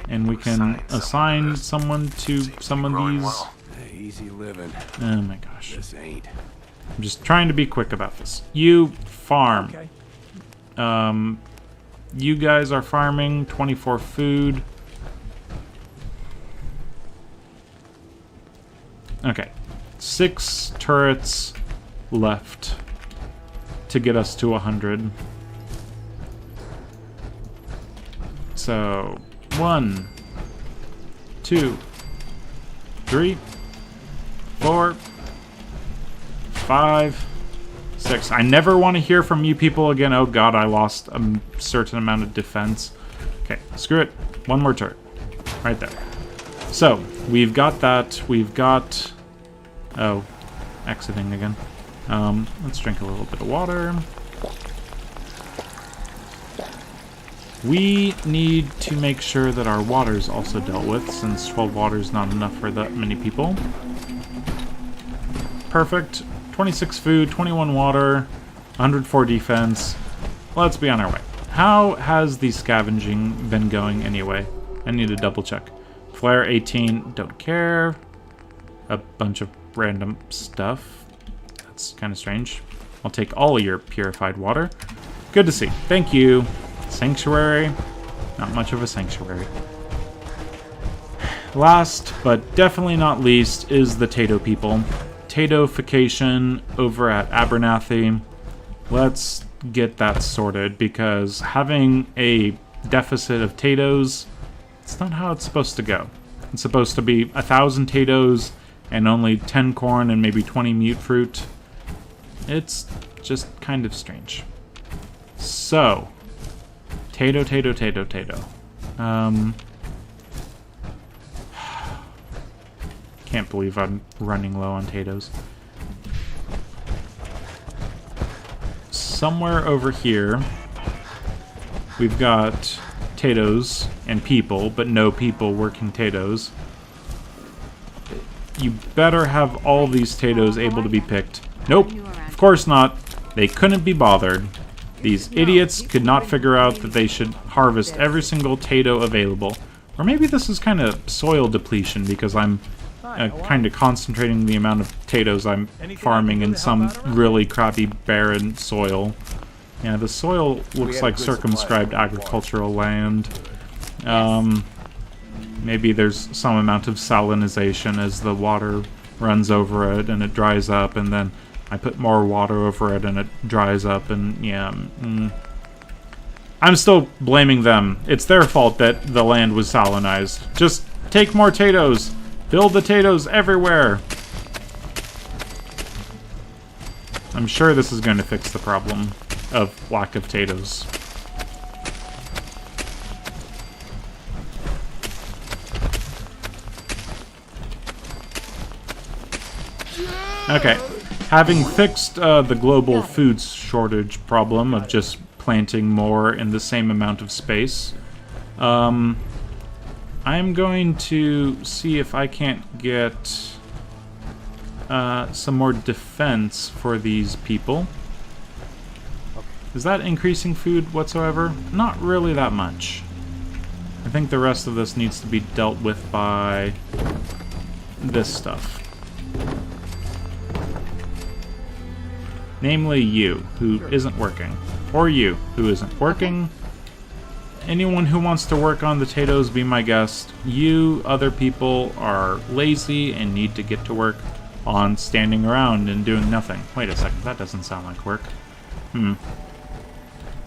and we can assign someone to some of these. Hey, easy living. Oh my gosh. This ain't. I'm just trying to be quick about this. You farm. Okay. You guys are farming 24 food. Okay. 6 turrets left to get us to 100. So, 1, 2, 3, 4, 5, 6. I never want to hear from you people again. Oh god, I lost a certain amount of defense. Okay, screw it. One more turret. Right there. So, we've got that. We've got... Oh, exiting again. Let's drink a little bit of water. We need to make sure that our water's also dealt with, since 12 water is not enough for that many people. Perfect. 26 food, 21 water, 104 defense. Let's be on our way. How has the scavenging been going anyway? I need to double check. Flare 18, don't care. A bunch of random stuff. That's kind of strange. I'll take all of your purified water. Good to see. Thank you. Sanctuary. Not much of a sanctuary. Last, but definitely not least, is the Tato people. Tatofication over at Abernathy. Let's get that sorted, because having a deficit of Tatos, it's not how it's supposed to go. It's supposed to be 1,000 Tatos and only 10 corn and maybe 20 mute fruit. It's just kind of strange. So, Tato. Can't believe I'm running low on Tatos. Somewhere over here, we've got Tatos and people, but no people working Tatos. You better have all these Tatos able to be picked. Nope, of course not. They couldn't be bothered. These idiots could not figure out that they should harvest every single Tato available. Or maybe this is kind of soil depletion, because I'm kind of concentrating the amount of potatoes I'm farming in some really crappy barren soil. Yeah, the soil looks like circumscribed agricultural land. Maybe there's some amount of salinization as the water runs over it and it dries up, and then I put more water over it and it dries up, and yeah. I'm still blaming them. It's their fault that the land was salinized. Just take more potatoes. Build the potatoes everywhere. I'm sure this is going to fix the problem of lack of potatoes. Okay. Having fixed the global food shortage problem of just planting more in the same amount of space, I'm going to see if I can't get some more defense for these people. Is that increasing food whatsoever? Not really that much. I think the rest of this needs to be dealt with by this stuff. Namely you, who isn't working. Or you, who isn't working. anyone who wants to work on the potatoes, be my guest. You other people are lazy and need to get to work on standing around and doing nothing. Wait a second, that doesn't sound like work.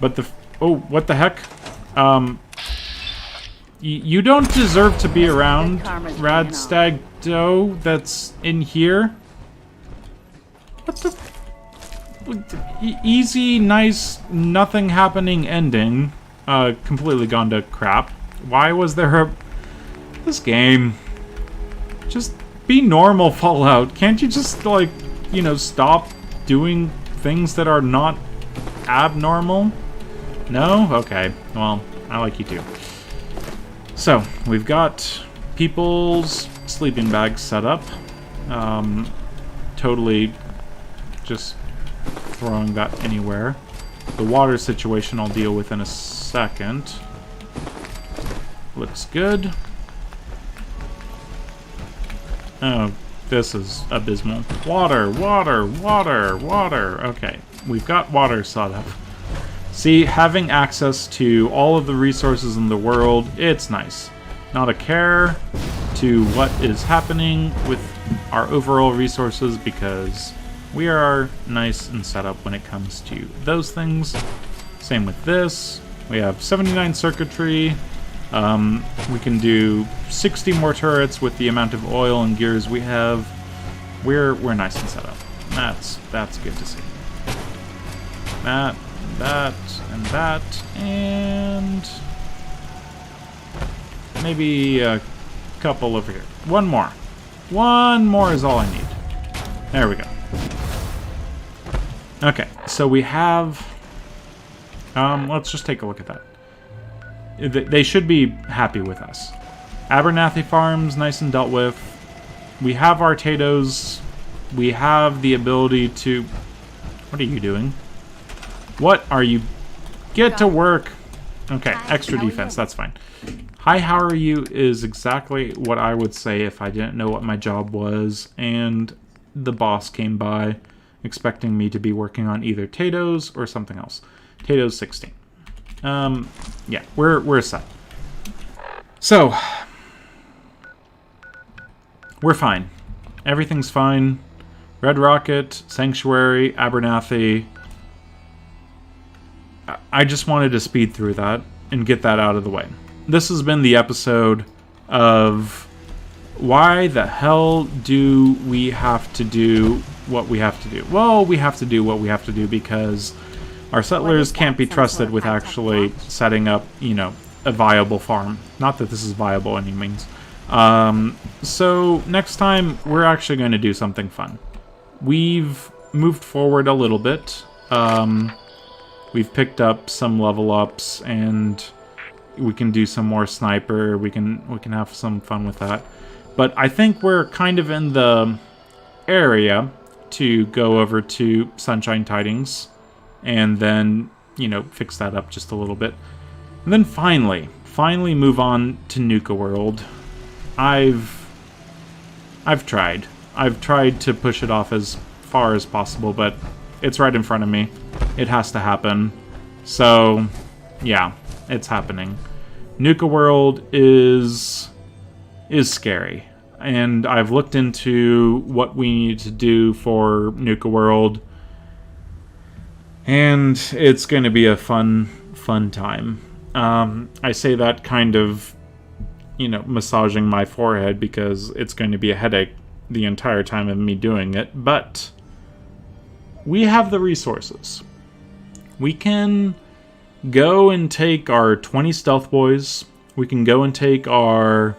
But oh, what the heck? You don't deserve to be around, Radstag Doe, that's in here. What the... Easy, nice, nothing happening ending. Completely gone to crap. Why was there a... This game... Just be normal, Fallout. Can't you just, like, you know, stop doing things that are not abnormal? No? Okay. Well, I like you too. So, we've got people's sleeping bags set up. Totally just throwing that anywhere. The water situation I'll deal with in a second. Looks good. Oh, this is abysmal. Water, water, water, water. Okay, we've got water set up. See, having access to all of the resources in the world, it's nice. Not a care to what is happening with our overall resources because we are nice and set up when it comes to those things. Same with this. We have 79 circuitry. We can do 60 more turrets with the amount of oil and gears we have. We're nice and set up. That's good to see. That, and maybe a couple over here. One more. One more is all I need. There we go. Okay, so we have... let's just take a look at that. They should be happy with us. Abernathy Farms, nice and dealt with. We have our potatoes. We have the ability to... What are you doing? What are you... Get to work! Okay, extra defense, that's fine. Hi, how are you is exactly what I would say if I didn't know what my job was and the boss came by expecting me to be working on either potatoes or something else. Potatoes 16. Yeah, we're set. So, we're fine. Everything's fine. Red Rocket, Sanctuary, Abernathy. I just wanted to speed through that and get that out of the way. This has been the episode of why the hell do we have to do what we have to do? Well, we have to do what we have to do because our settlers can't be trusted with actually setting up, you know, a viable farm. Not that this is viable any means. So next time, we're actually going to do something fun. We've moved forward a little bit. We've picked up some level ups, and we can do some more sniper. We can have some fun with that. But I think we're kind of in the area to go over to Sunshine Tidings, and then, you know, fix that up just a little bit. And then finally move on to Nuka World. I've tried. I've tried to push it off as far as possible, but it's right in front of me. It has to happen. So, yeah, it's happening. Nuka World is scary. And I've looked into what we need to do for Nuka World. And it's going to be a fun time. I say that kind of, you know, massaging my forehead because it's going to be a headache the entire time of me doing it. But we have the resources. We can go and take our 20 stealth boys. We can go and take our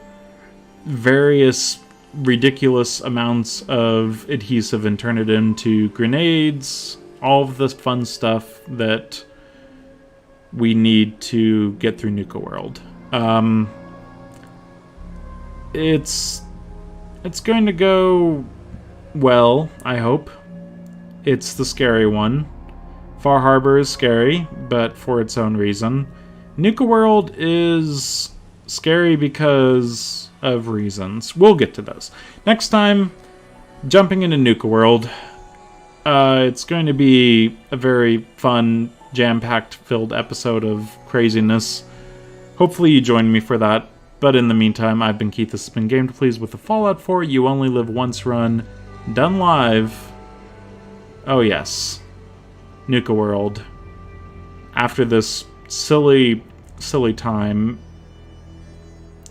various ridiculous amounts of adhesive and turn it into grenades. All of the fun stuff that we need to get through Nuka World. It's going to go well, I hope. It's the scary one. Far Harbor is scary, but for its own reason. Nuka World is scary because of reasons. We'll get to those. Next time, jumping into Nuka World. It's going to be a very fun, jam-packed filled episode of craziness. hopefully you join me for that. But in the meantime, I've been Keith. This has been Game to Please with the Fallout 4 You Only Live Once run, done live. Oh yes, Nuka World. After this silly time,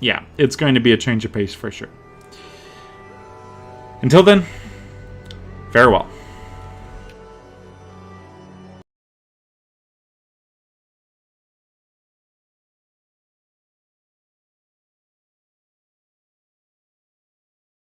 yeah, it's going to be a change of pace for sure. Until then, farewell.